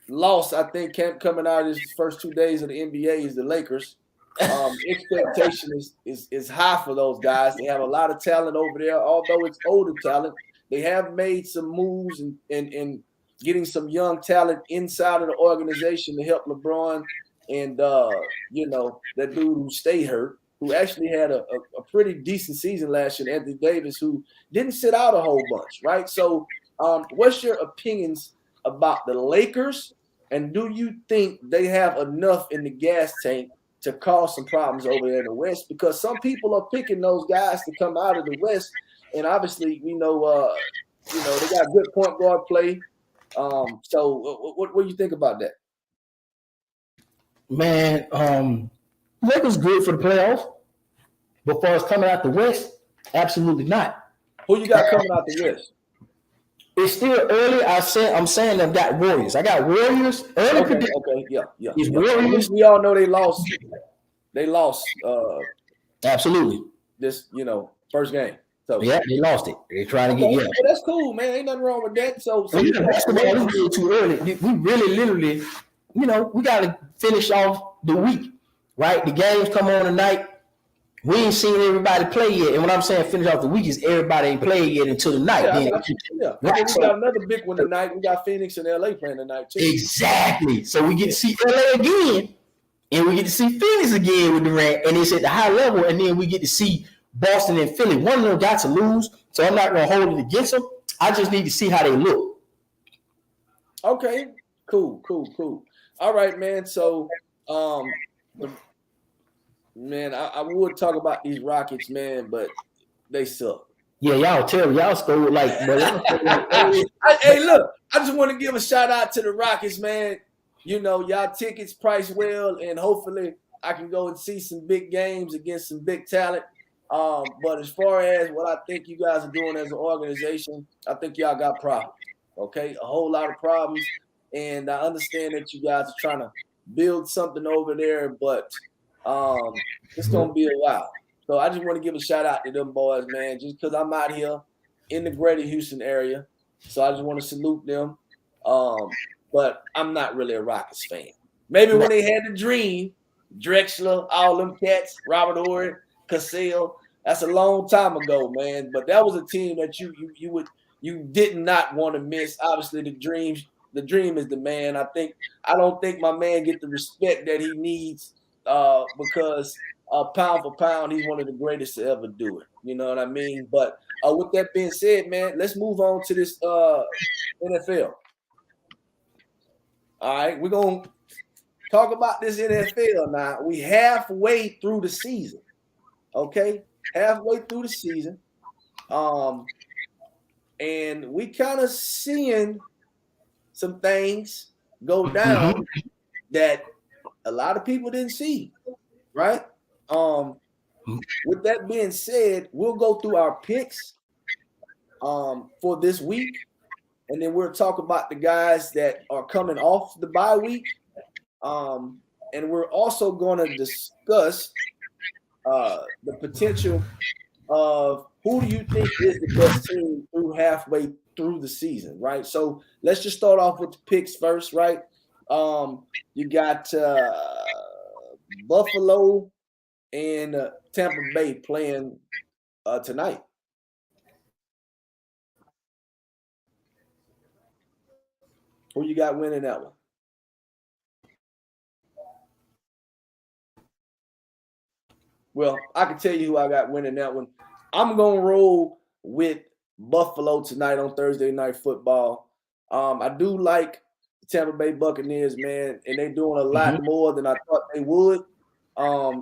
loss I think coming out of these first 2 days of the NBA is the Lakers. Expectation is high for those guys. They have a lot of talent over there, although it's older talent. They have made some moves and getting some young talent inside of the organization to help LeBron and that dude who stayed hurt, who actually had a pretty decent season last year, Anthony Davis, who didn't sit out a whole bunch, right? So what's your opinions about the Lakers, and do you think they have enough in the gas tank to cause some problems over there in the West? Because some people are picking those guys to come out of the West. And obviously, they got good point guard play. So what do you think about that? Man, Lakers good for the playoffs. But far as coming out the West, absolutely not. Who you got coming out the West? It's still early. I'm saying I've got Warriors. I got Warriors. Early prediction. Okay, yeah. Warriors. We all know they lost. They lost. Absolutely. This, first game. So yeah, they lost it. They're trying to get Well, that's cool, man. Ain't nothing wrong with that. So basketball is too early. We really, literally, we got to finish off the week, right? The games come on tonight. We ain't seen everybody play yet. And when I'm saying finish off the week is everybody ain't played yet until the night. Yeah, I Then got you. Yeah. And right, then we so got another big one tonight. We got Phoenix and LA playing tonight too. exactly. So we get to see LA again, and we get to see Phoenix again with Durant, and it's at the high level, and then we get to see Boston and Philly. One of them got to lose, so I'm not gonna hold it against them. I just need to see how they look. Okay. Cool. All right, man. So man, I would talk about these Rockets, man, but they suck. Yeah, y'all terrible. Y'all scored like, Hey, look, I just want to give a shout out to the Rockets, man. You know, y'all tickets priced well, and hopefully I can go and see some big games against some big talent. But as far as what I think you guys are doing as an organization, I think y'all got problems. Okay, a whole lot of problems, and I understand that you guys are trying to build something over there, but it's gonna be a while. So I just want to give a shout out to them boys, man, just because I'm out here in the greater Houston area. So I just want to salute them. But I'm not really a Rockets fan. Maybe when they had the dream, Drexler, all them cats, Robert Horry, Cassell, that's a long time ago, man. But that was a team that you did not want to miss. Obviously, the dream is the man. I don't think my man get the respect that he needs because pound for pound, he's one of the greatest to ever do it. You know what I mean? But with that being said, man, let's move on to this NFL. All right, we're going to talk about this NFL now. We halfway through the season, okay? Halfway through the season. And we kind of seeing some things go down that a lot of people didn't see, right? With that being said, we'll go through our picks for this week, and then we'll talk about the guys that are coming off the bye week. And we're also going to discuss the potential of who do you think is the best team through halfway through the season, right? So let's just start off with the picks first, right? You got Buffalo and Tampa Bay playing tonight. Who you got winning that one? Well, I can tell you who I got winning that one. I'm going to roll with Buffalo tonight on Thursday Night Football. I do like the Tampa Bay Buccaneers, man, and they're doing a lot more than I thought they would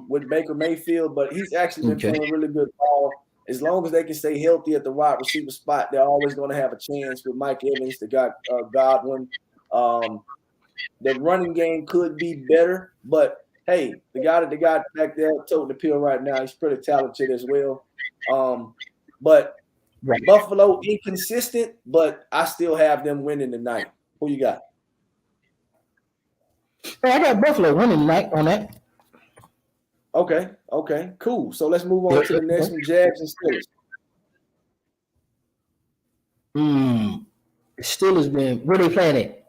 with Baker Mayfield, but he's actually been playing really good ball. As long as they can stay healthy at the wide receiver spot, they're always going to have a chance with Mike Evans. They got Godwin. The running game could be better, but hey, the guy back there toting the pill right now, he's pretty talented as well. But Buffalo inconsistent, but I still have them winning tonight. Who you got? I got Buffalo winning tonight on that. Okay, cool. So let's move on to the next one, Jags and Steelers. Steelers, man. Where they playing at?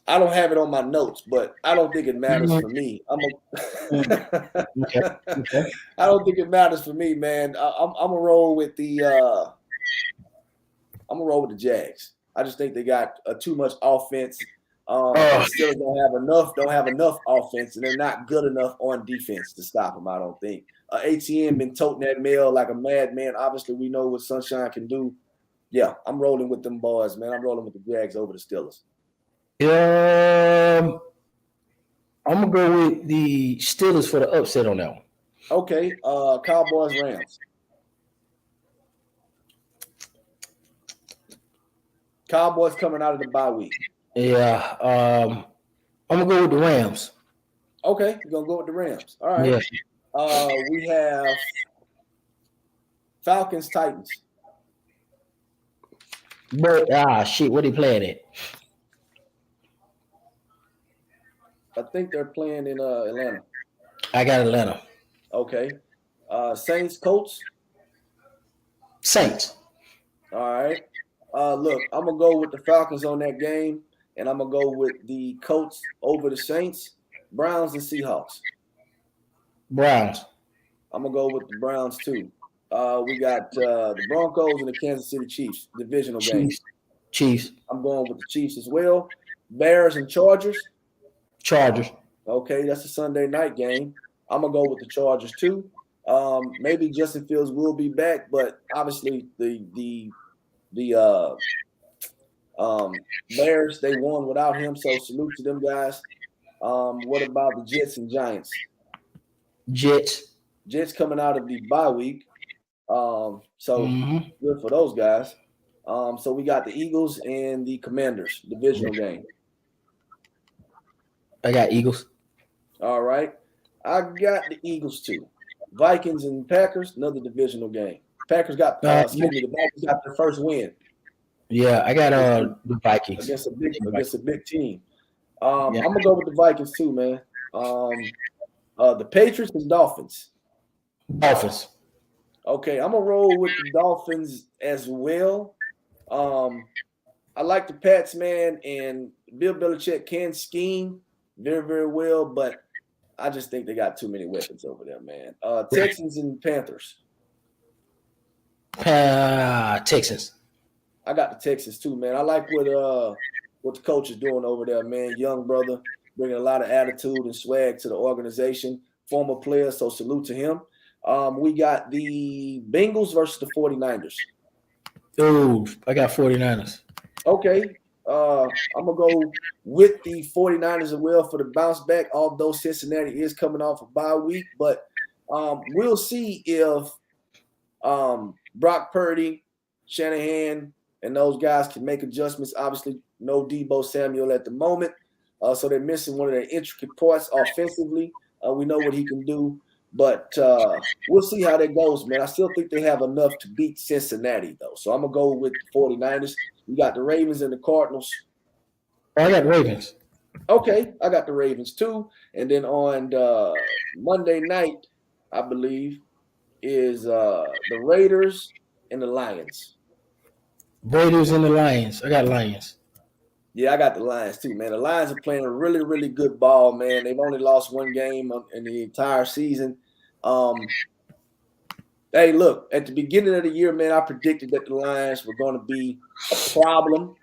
I don't have it on my notes, but I don't think it matters for me. I don't think it matters for me, man. I'm gonna roll with the Jags. I just think they got too much offense. Still don't have enough offense, and they're not good enough on defense to stop them. I don't think. ATM been toting that mail like a madman. Obviously, we know what Sunshine can do. Yeah, I'm rolling with them boys, man. I'm rolling with the Jags over the Steelers. I'm gonna go with the Steelers for the upset on that one. Okay, Cowboys Rams. Cowboys coming out of the bye week. Yeah, I'm gonna go with the Rams. Okay, you're gonna go with the Rams. All right. Yeah. We have Falcons Titans. But shit, what they playing at? I think they're playing in Atlanta. I got Atlanta. Okay. Saints Colts. Saints. All right. Look, I'm gonna go with the Falcons on that game, and I'm gonna go with the Colts over the Saints. Browns and Seahawks. Browns. I'm gonna go with the Browns too. We got the Broncos and the Kansas City Chiefs divisional game. Chiefs. I'm going with the Chiefs as well. Bears and Chargers. Chargers. Okay, that's a Sunday night game. I'm gonna go with the Chargers too. Maybe Justin Fields will be back, but obviously the Bears, they won without him, so salute to them guys. What about the Jets and Giants? Jets coming out of the bye week. So good for those guys. So we got the Eagles and the Commanders divisional game. I got Eagles. All right. I got the Eagles too. Vikings and Packers, another divisional game. Packers got the Vikings got their first win. Yeah, I got the Vikings against a big team. I'm gonna go with the Vikings too, man. The Patriots and Dolphins. Dolphins. Okay, I'm gonna roll with the Dolphins as well. I like the Pats, man, and Bill Belichick can scheme very, very well, but I just think they got too many weapons over there, man. Texans and Panthers. Texans. I got the Texans too, man. I like what the coach is doing over there, man. Young brother, bringing a lot of attitude and swag to the organization. Former player, so salute to him. We got the Bengals versus the 49ers. Ooh, I got 49ers. Okay. I'm going to go with the 49ers as well for the bounce back, although Cincinnati is coming off a bye week. But we'll see if Brock Purdy, Shanahan, and those guys can make adjustments. Obviously, no Deebo Samuel at the moment. So they're missing one of their intricate parts offensively. We know what he can do. But we'll see how that goes, man. I still think they have enough to beat Cincinnati, though. So I'm going to go with the 49ers. We got the Ravens and the Cardinals. I got Ravens. Okay, I got the Ravens, too. And then on Monday night, I believe, is the Raiders and the Lions. Raiders and the Lions. I got Lions. Yeah, I got the Lions too, man. The Lions are playing a really, really good ball, man. They've only lost one game in the entire season. Hey, look, at the beginning of the year, man, I predicted that the Lions were going to be a problem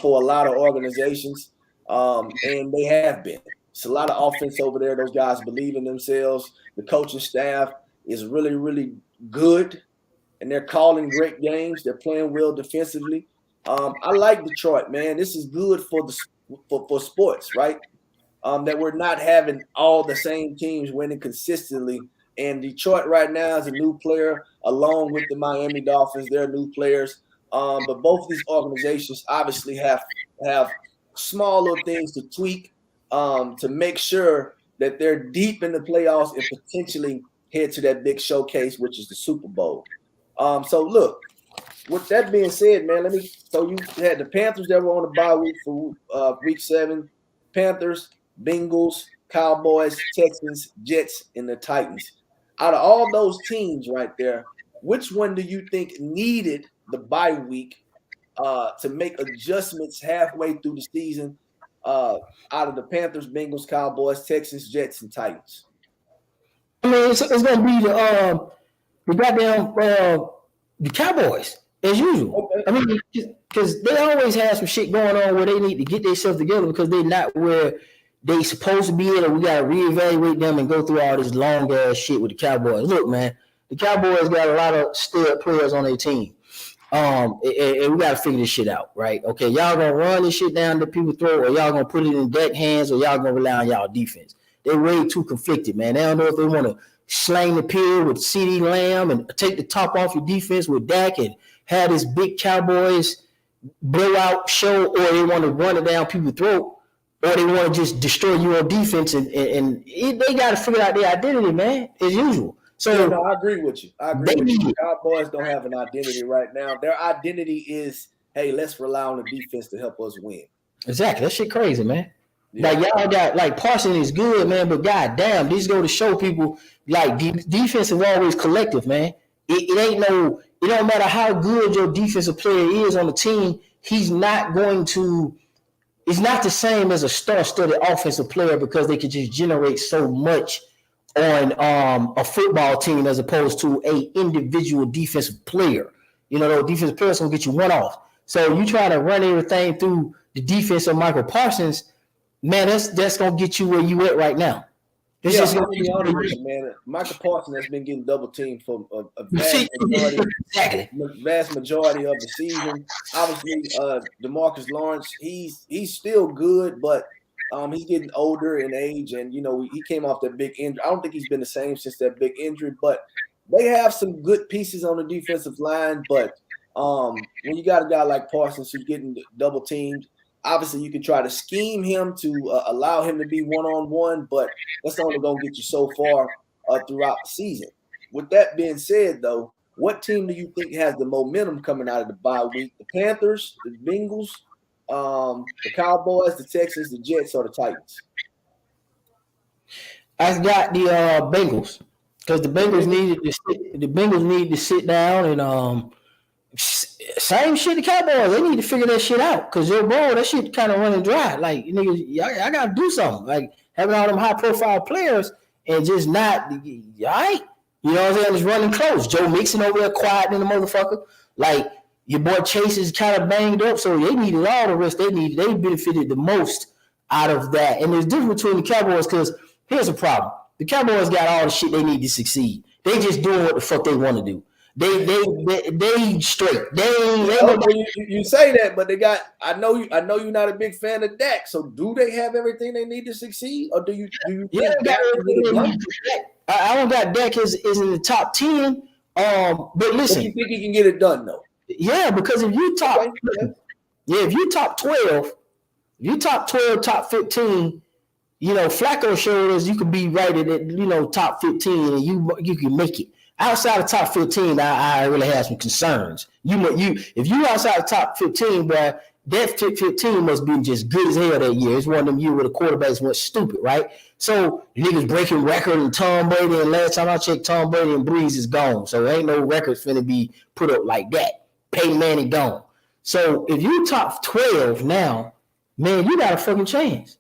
for a lot of organizations, and they have been. It's a lot of offense over there. Those guys believe in themselves. The coaching staff is really, really good, and they're calling great games. They're playing well defensively. I like Detroit, man. This is good for sports, right? That we're not having all the same teams winning consistently. And Detroit right now is a new player, along with the Miami Dolphins. They're new players. But both of these organizations obviously have small little things to tweak to make sure that they're deep in the playoffs and potentially head to that big showcase, which is the Super Bowl. So look. With that being said, man, so you had the Panthers that were on the bye week for week 7. Panthers, Bengals, Cowboys, Texans, Jets, and the Titans. Out of all those teams right there, which one do you think needed the bye week to make adjustments halfway through the season out of the Panthers, Bengals, Cowboys, Texans, Jets, and Titans? I mean, it's going to be the goddamn the Cowboys. As usual. Okay. I mean, because they always have some shit going on where they need to get themselves together because they're not where they supposed to be at, and we got to reevaluate them and go through all this long-ass shit with the Cowboys. Look, man, the Cowboys got a lot of stud players on their team. And we got to figure this shit out, right? Okay, y'all going to run this shit down the people's throat, or y'all going to put it in Dak hands, or y'all going to rely on y'all defense. They're way too conflicted, man. They don't know if they want to slang the pill with CeeDee Lamb and take the top off your defense with Dak and have this big Cowboys blowout show, or they want to run it down people's throat, or they want to just destroy your defense, and they got to figure out their identity, man, as usual. So yeah, no, I agree with you. I agree with you. The Cowboys don't have an identity right now. Their identity is, hey, let's rely on the defense to help us win. Exactly. That shit crazy, man. Yeah. Like y'all got like Parsons is good, man, but goddamn, these go to show people like defense is always collective, man. It ain't no. It don't matter how good your defensive player is on the team. He's not going to. It's not the same as a star-studded offensive player because they can just generate so much on a football team as opposed to a individual defensive player. You know, those defensive players gonna get you one off. So you try to run everything through the defense of Michael Parsons, man, that's gonna get you where you at right now. This Yeah, is I'm gonna gonna get be you honest where with you you, man. Michael Parsons has been getting double teamed for a at. Exactly. vast majority of the season. Obviously, DeMarcus Lawrence, he's still good, but he's getting older in age, and he came off that big injury. I don't think he's been the same since that big injury, but they have some good pieces on the defensive line. But when you got a guy like Parsons who's getting double teamed, obviously you can try to scheme him to allow him to be one-on-one, but that's only going to get you so far throughout the season. With that being said, though, what team do you think has the momentum coming out of the bye week? The Panthers, the Bengals, the Cowboys, the Texans, the Jets, or the Titans? I got the Bengals because the Bengals need to sit down and same shit. The Cowboys, they need to figure that shit out because Joe Burrow, that shit kind of running dry. Like niggas, I gotta do something. Like having all them high profile players and just not all right. You know what I'm saying? It's running close. Joe Mixon over there quiet in the motherfucker. Like your boy Chase is kind of banged up, so they needed all the rest they needed. They benefited the most out of that. And there's difference between the Cowboys because here's the problem. The Cowboys got all the shit they need to succeed. They just doing what the fuck they want to do. They straight. You say that, but they got. I know you're not a big fan of Dak. So do they have everything they need to succeed, or do you? Yeah, I don't got Dak is in the top 10. But listen, you think he can get it done though? Yeah, because if you top, if you top 12, top 15. Flacco showed us you could be rated at top 15 and you can make it. Outside of top 15, I really have some concerns. If you outside the top 15, bro, that 15 must be just good as hell that year. It's one of them years where the quarterbacks went stupid, right? So niggas breaking record and Tom Brady, and last time I checked, Tom Brady and Breeze is gone. So ain't no records finna be put up like that. Peyton Manning gone. So if you top 12 now, man, you got a fucking chance.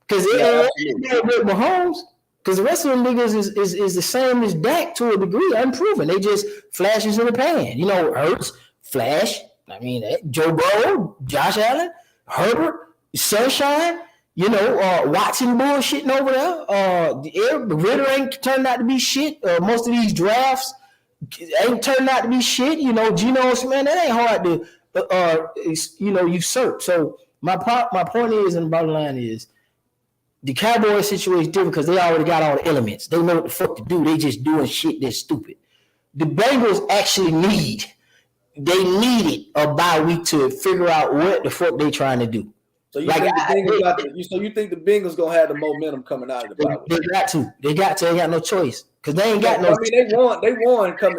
Because with Mahomes, because the rest of them niggas is the same as Dak to a degree, unproven. They just flashes in the pan. Hurts, Flash. I mean, Joe Burrow, Josh Allen, Herbert, Sunshine. Watson bullshitting over there. Ritter ain't turned out to be shit. Most of these drafts ain't turned out to be shit. Geno Smith, that ain't hard to usurp. So my point is, and the bottom line is, the Cowboys situation is different because they already got all the elements. They know what the fuck to do. They just doing shit that's stupid. The Bengals actually needed a bye week to figure out what the fuck they trying to do. So you think the Bengals gonna have the momentum coming out of the bye week? They got to. They got no choice because they ain't got no. I mean,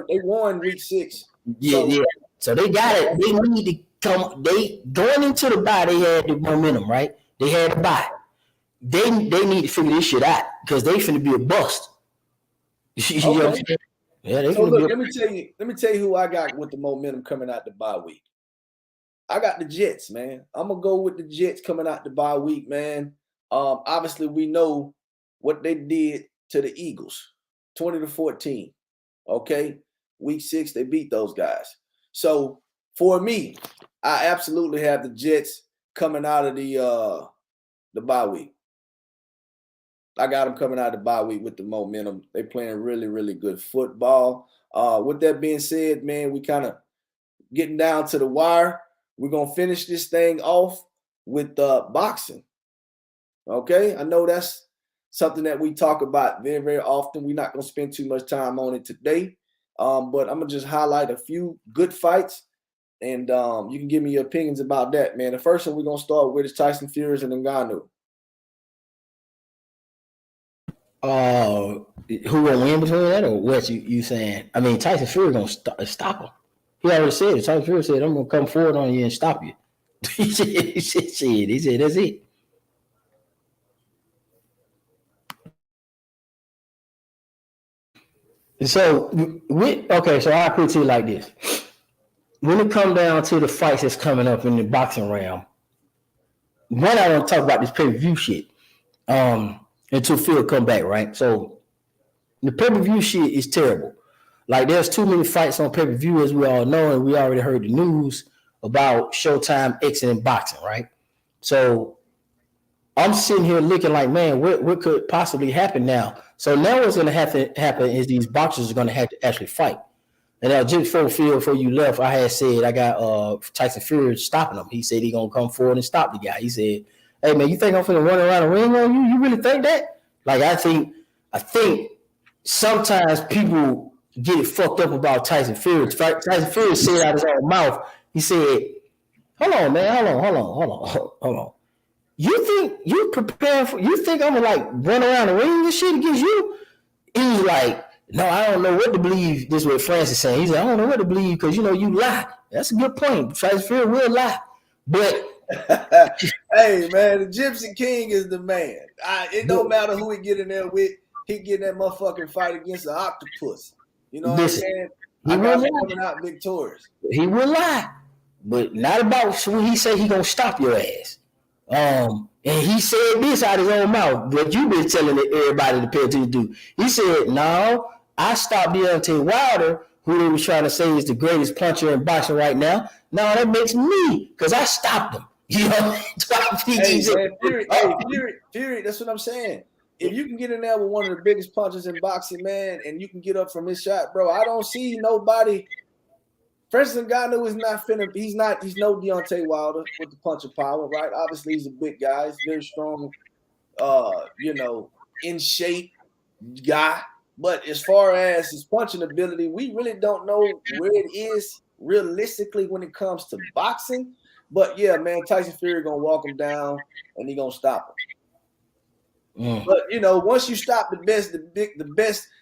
they won week 6. Yeah. So they got it. They need to come. They going into the bye. They had the momentum, right? They had the bye. They need to figure this shit out because they finna be a bust. Okay. Yeah, so look, let me tell you who I got with the momentum coming out the bye week. I got the Jets, man. I'm gonna go with the Jets coming out the bye week, man. Obviously we know what they did to the Eagles, 20-14. Okay, week 6 they beat those guys. So for me, I absolutely have the Jets coming out of the bye week. I got them coming out of the bye week with the momentum. They playing really, really good football. With that being said, man, we kind of getting down to the wire. We're going to finish this thing off with boxing. Okay? I know that's something that we talk about very, very often. We're not going to spend too much time on it today. But I'm going to just highlight a few good fights. And you can give me your opinions about that, man. The first one we're going to start with is Tyson Fury and Ngannou. Who gonna win between that, or what you saying? I mean, Tyson Fury gonna stop him. He already said it. Tyson Fury said, "I'm gonna come forward on you and stop you." He said, "That's it." So so I'll put it to you like this: when it comes down to the fights that's coming up in the boxing realm, one I want to talk about this pay-per-view shit. Until Phil come back, right? So The pay-per-view shit is terrible. Like there's too many fights on pay-per-view, as we all know, and we already heard the news about Showtime exiting boxing, right? So I'm sitting here looking like, man, what could possibly happen now? So now what's going to have to happen is these boxers are going to have to actually fight. And just before you left, I had said I got Tyson Fury stopping him. He said he gonna come forward and stop the guy. He said, "Hey man, you think I'm finna run around the ring on you? You really think that?" Like I think sometimes people get it fucked up about Tyson Fury. Tyson Fury said out his own mouth. He said, "Hold on, man. Hold on. You think you prepare for? You think I'm gonna like run around the ring and shit against you?" He was like, "No, I don't know what to believe." This is what Francis saying. He said, "I don't know what to believe because you lie." That's a good point. Tyson Fury will lie, but hey man, the Gypsy King is the man. It don't matter who he get in there with. He get in that motherfucking fight against an octopus. You know what I'm saying? I got him coming out victorious. He will lie, but not about when he say he gonna stop your ass. And he said this out of his own mouth, but you've been telling everybody to pay attention to. He said, "No, I stopped Deontay Wilder, who they was trying to say is the greatest puncher in boxing right now. No, that makes me, because I stopped him." You know, Fury, that's what I'm saying. If you can get in there with one of the biggest punchers in boxing, man, and you can get up from his shot, bro, I don't see nobody. Francis Ngannou is not finna. He's no Deontay Wilder with the puncher power, right? Obviously, he's a big guy. He's very strong, in shape guy. But as far as his punching ability, we really don't know where it is realistically when it comes to boxing. But yeah, man, Tyson Fury gonna walk him down and he gonna stop him. But once you stop the best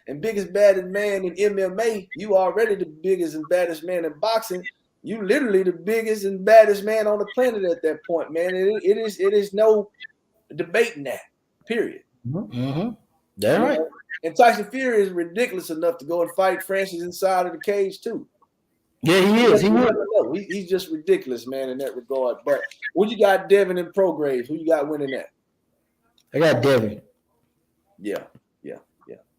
and biggest baddest man in MMA, you already the biggest and baddest man in boxing. You literally the biggest and baddest man on the planet at that point, man. It is no debating that. Period. Mm-hmm. That's right. And Tyson Fury is ridiculous enough to go and fight Francis inside of the cage too. Yeah, he is. He's just ridiculous, man, in that regard. But when you got Devin and Prograis, who you got winning that? I got Devin. Yeah.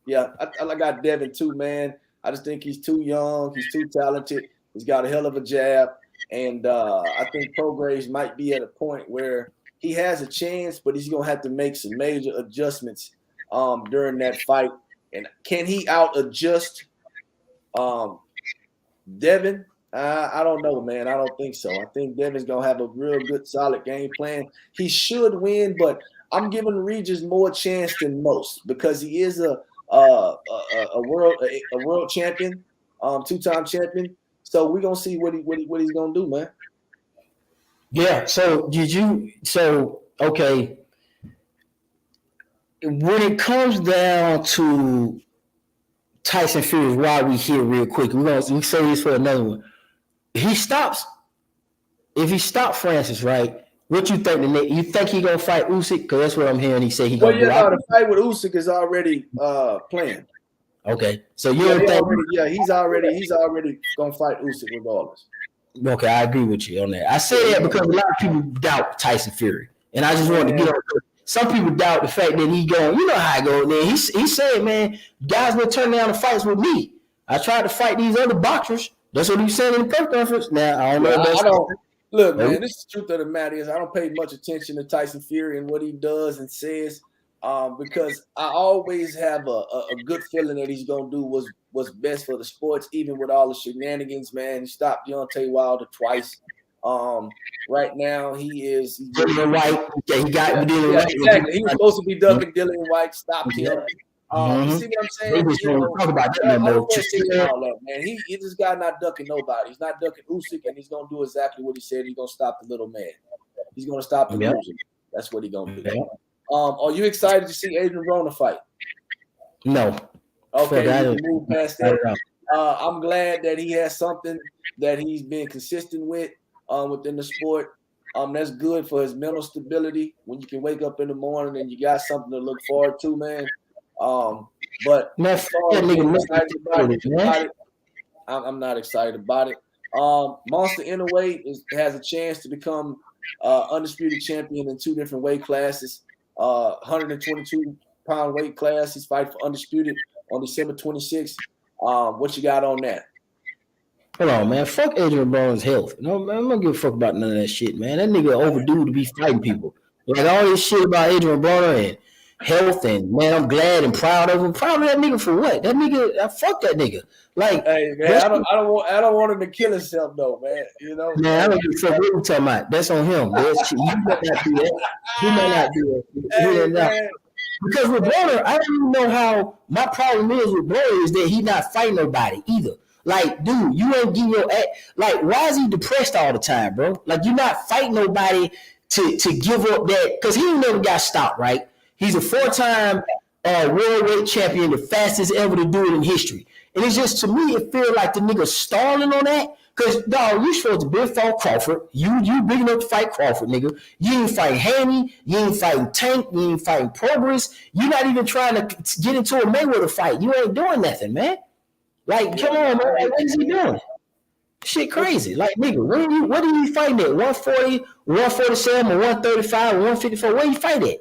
I got Devin too, man. I just think he's too young. He's too talented. He's got a hell of a jab. And I think Prograis might be at a point where he has a chance, but he's going to have to make some major adjustments during that fight. And can he out-adjust Devin? I don't know, man. I don't think so. I think Devin's going to have a real good, solid game plan. He should win, but I'm giving Regis more chance than most because he is a world champion, two-time champion. So we're gonna see what he's gonna do, man. Yeah. So okay. When it comes down to Tyson Fury, why we here real quick, we say this for another one. He stops. If he stopped Francis, right? What you think? You think he gonna fight Usyk? Because that's what I'm hearing. He say he gonna. The fight with Usyk is already planned. Okay, so you don't think? He's already gonna fight Usyk regardless. Okay, I agree with you on that. I say that because a lot of people doubt Tyson Fury, and I just wanted to get on. Some people doubt the fact that he going. You know how I go. Then he said, "Man, guys been turning down the fights with me. I tried to fight these other boxers." That's what he said in the press conference. Now I don't know. Look, man, this is the truth of the matter is I don't pay much attention to Tyson Fury and what he does and says because I always have a good feeling that he's going to do what's best for the sports, even with all the shenanigans, man. He stopped Deontay Wilder twice. Right now, he's Dillian White. Yeah, he got Dillian White. Exactly. He was supposed to be ducking Dillian White, stopped him. You see what I'm saying? Talk about that, man. This guy not ducking nobody. He's not ducking Usyk, and he's gonna do exactly what he said. He's gonna stop the little man. He's gonna stop the loser. That's what he's gonna do. Are you excited to see Adrian Broner fight? No. Okay, we can move past that. I'm glad that he has something that he's been consistent with within the sport. That's good for his mental stability when you can wake up in the morning and you got something to look forward to, man. But I'm not excited about it. Monster Inoue has a chance to become undisputed champion in two different weight classes. 122-pound weight class, he's fighting for undisputed on December 26th. What you got on that? Hold on, man. Fuck Adrian Broner's health. No, man, I'm not give a fuck about none of that shit, man. That nigga overdue to be fighting people. Like all this shit about Adrian Broner and health, and man, I'm glad and proud of him. Proud of that nigga for what? That nigga, fuck that nigga. Like, hey man, I don't want him to kill himself though, man. You know, man, I don't give a fuck what we talking about. That's on him. That's, you might not do that. He might not do that. Hey, because with Broner, I don't even know how. My problem is with Broner is that he not fighting nobody either. Like, dude, you ain't getting your act. Like, why is he depressed all the time, bro? Like, you're not fighting nobody to give up that, because he ain't never got stopped, right? He's a 4-time world champion, the fastest ever to do it in history. And it's just, to me, it feels like the nigga stalling on that. Because, dog, you supposed to be fight Crawford. You big enough to fight Crawford, nigga. You ain't fighting Haney. You ain't fighting Tank. You ain't fighting Progress. You're not even trying to get into a Mayweather fight. You ain't doing nothing, man. Like, come on, man. Like, what is he doing? Shit crazy. Like, nigga, what are you fighting at? 140, 147, or 135, or 154? Where you fight at?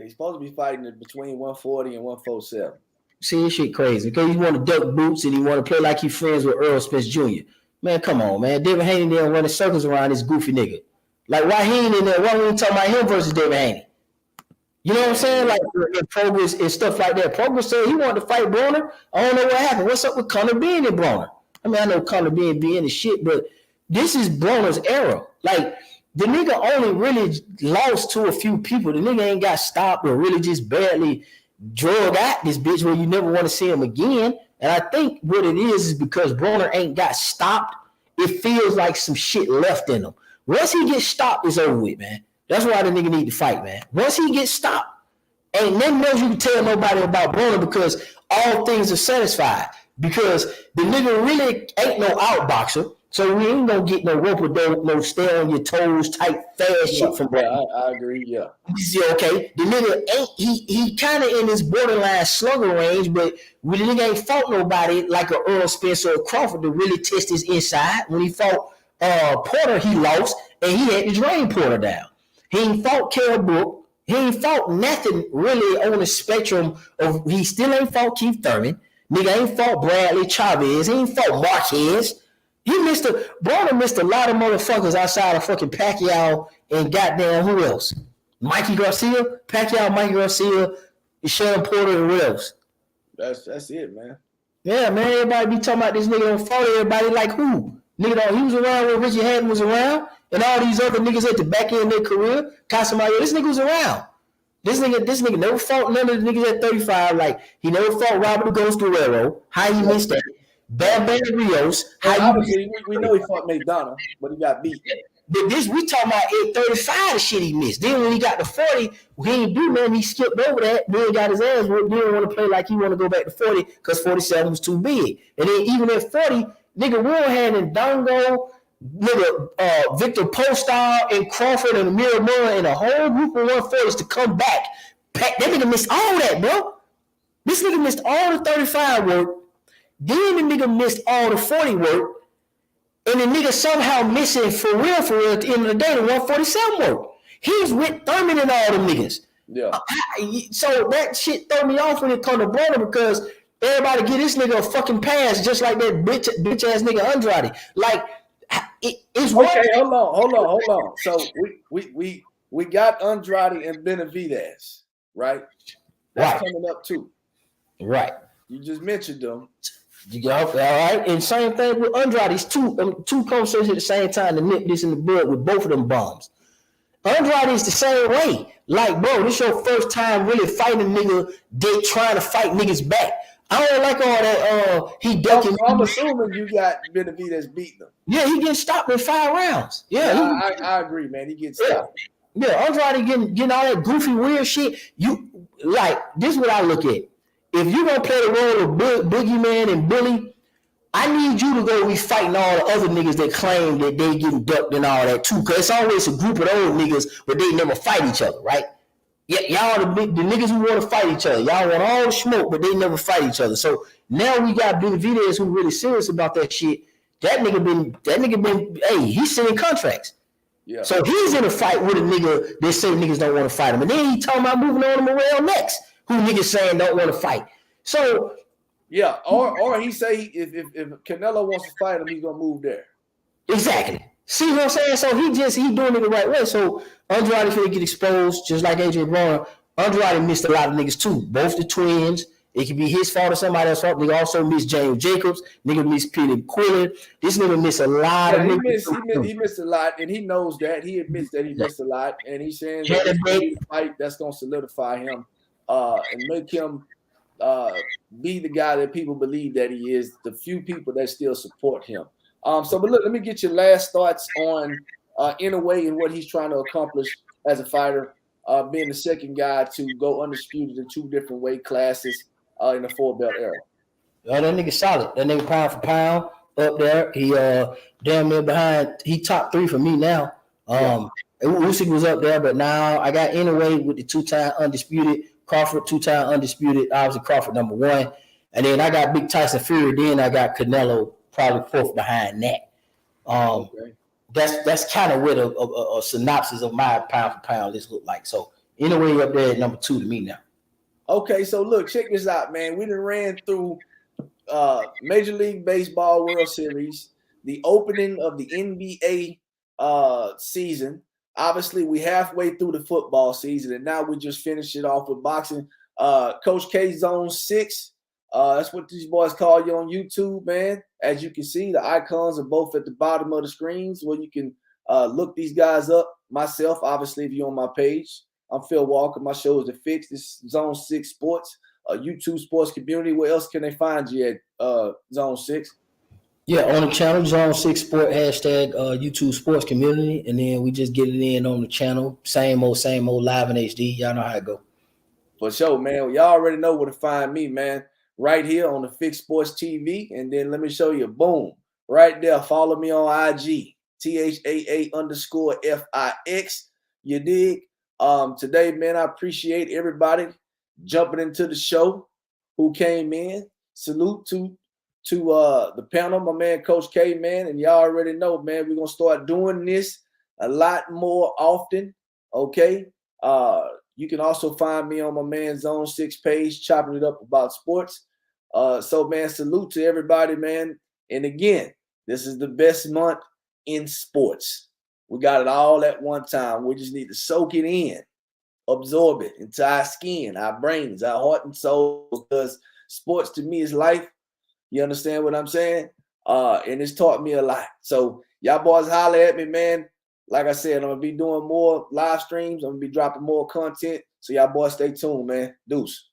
He's supposed to be fighting between 140 and 147. See, this shit crazy. Because he want to duck boots and he want to play like he friends with Earl Spence Jr. Man, come on, man. David Haney there running circles around this goofy nigga. Like, why he ain't in there? Why we ain't talking about him versus David Haney? You know what I'm saying? Like, in Progress and stuff like that. Progress said he wanted to fight Broner. I don't know what happened. What's up with Conor being in Broner? I mean, I know Conor being the shit, but this is Broner's era. Like, the nigga only really lost to a few people. The nigga ain't got stopped or really just barely drug out this bitch where you never want to see him again. And I think what it is because Broner ain't got stopped. It feels like some shit left in him. Once he gets stopped, it's over with, man. That's why the nigga need to fight, man. Once he gets stopped, ain't nothing else you can tell nobody about Broner because all things are satisfied. Because the nigga really ain't no outboxer, so we ain't gonna get no rope or no stay on your toes type fast shit from Broner. I agree, yeah. Okay, the nigga ain't he kind of in his borderline slugger range, but when the nigga ain't fought nobody like a Earl Spence or a Crawford to really test his inside. When he fought Porter, he lost, and he had to drain Porter down. He ain't fought Kell Brook. He ain't fought nothing really on the spectrum of. He still ain't fought Keith Thurman. Nigga ain't fought Bradley Chavez. He ain't fought Marquez. Broner missed a lot of motherfuckers outside of fucking Pacquiao and goddamn who else? Mikey Garcia, Pacquiao, Mikey Garcia, Sean Porter, and what else? That's it, man. Yeah, man. Everybody be talking about this nigga on phone. Everybody like who? Nigga, he was around when Richie Haddon was around, and all these other niggas at the back end of their career. Casamayo, this nigga was around. This nigga never fought none of the niggas at 35. Like, he never fought Robert the Ghost Guerrero. How he missed that? Bam Bam Rios. Obviously, we know he fought McDonough, but he got beat. But this, we talking about at 35, the shit he missed. Then when he got to 40, he ain't do nothing. He skipped over that. Then got his ass whooped. Didn't want to play like he want to go back to 40 because 47 was too big. And then even at 40, nigga Wilhan and Dongo, nigga Victor Postal and Crawford and Amir Murray and a whole group of 140s to come back. That nigga missed all that, bro. This nigga missed all the 35 work. Then the nigga missed all the 40 work. And the nigga somehow missing for real at the end of the day the 147 work. He's with Thurman and all them niggas. Yeah. So that shit throw me off when it come to Broner because everybody get this nigga a fucking pass just like that bitch ass nigga Andrade. Like it's okay. Hold on. So we got Andrade and Benavidez, right? That's coming up too. Right. You just mentioned them. You got all right, and same thing with Andrade's two conversations at the same time to nip this in the bud with both of them bombs. Andrade is the same way. Like, bro, this your first time really fighting a nigga that trying to fight niggas back. I don't like all that. He ducking. I'm assuming you got Benavidez beating him. Yeah, he getting stopped in 5 rounds. Yeah, I agree, man. He gets stopped. Yeah, Andrade getting all that goofy weird shit. You like this is what I look at. If you're going to play the role of Boogeyman and Billy, I need you to go be fighting all the other niggas that claim that they getting ducked and all that too. Because it's always a group of those niggas, but they never fight each other, right? Yeah, y'all the niggas who want to fight each other. Y'all want all the smoke, but they never fight each other. So now we got Benavidez who really serious about that shit. That nigga been, hey, he's sending contracts. Yeah. So he's in a fight with a nigga that say niggas don't want to fight him. And then he talking about moving on to Morrell next. Who niggas saying don't want to fight. So Yeah, or he say if Canelo wants to fight him, he's gonna move there. exactly. See what I'm saying? So he doing it the right way. So Andrade finna get exposed, just like AJ Brown. Andrade missed a lot of niggas too. Both the twins. It could be his fault or somebody else's fault. Nigga also missed James Jacobs. Nigga missed Peter Quillen. This nigga missed a lot of niggas. He missed a lot, and he knows that. He admits that he missed a lot, and he's saying Yeah, that he's gonna be the fight that's gonna solidify him and make him be the guy that people believe that he is. The few people that still support him. But look, let me get your last thoughts on Inoue and what he's trying to accomplish as a fighter, being the second guy to go undisputed in 2 different weight classes in the 4-belt era. That nigga solid. That nigga pound for pound up there. He damn near behind. He top 3 for me now. Usyk was up there, but now I got Inoue with the 2-time undisputed. Crawford 2-time undisputed. Obviously Crawford number 1, and then I got Big Tyson Fury. Then I got Canelo probably 4th behind that. That's kind of what a synopsis of my pound for pound list look like. So Inoue up there at number 2 to me now. Okay, so look, check this out, man. We done ran through Major League Baseball World Series, the opening of the NBA season. Obviously, we halfway through the football season, and now we just finished it off with boxing. Coach K Zone 6. That's what these boys call you on YouTube, man. As you can see, the icons are both at the bottom of the screens where you can look these guys up. Myself, obviously, if you're on my page, I'm Phil Walker. My show is The Fix. This is Zone 6 Sports, YouTube sports community. Where else can they find you at Zone 6? Yeah, on the channel, Zone 6 Sport, hashtag YouTube sports community. And then we just get it in on the channel. Same old live in HD. Y'all know how it go. For sure, man. Y'all already know where to find me, man. Right here on the Fix Sports TV. And then let me show you, boom, right there. Follow me on IG, THAA_FIX. You dig? Today, man, I appreciate everybody jumping into the show who came in. Salute to the panel, my man, Coach K, man. And y'all already know, man, we're going to start doing this a lot more often, okay? You can also find me on my man Zone 6 page, chopping it up about sports. So, man, salute to everybody, man. And again, this is the best month in sports. We got it all at one time. We just need to soak it in, absorb it into our skin, our brains, our heart and soul, because sports to me is life. You understand what I'm saying? And it's taught me a lot. So y'all boys holler at me, man. Like I said, I'm going to be doing more live streams. I'm going to be dropping more content. So y'all boys stay tuned, man. Deuce.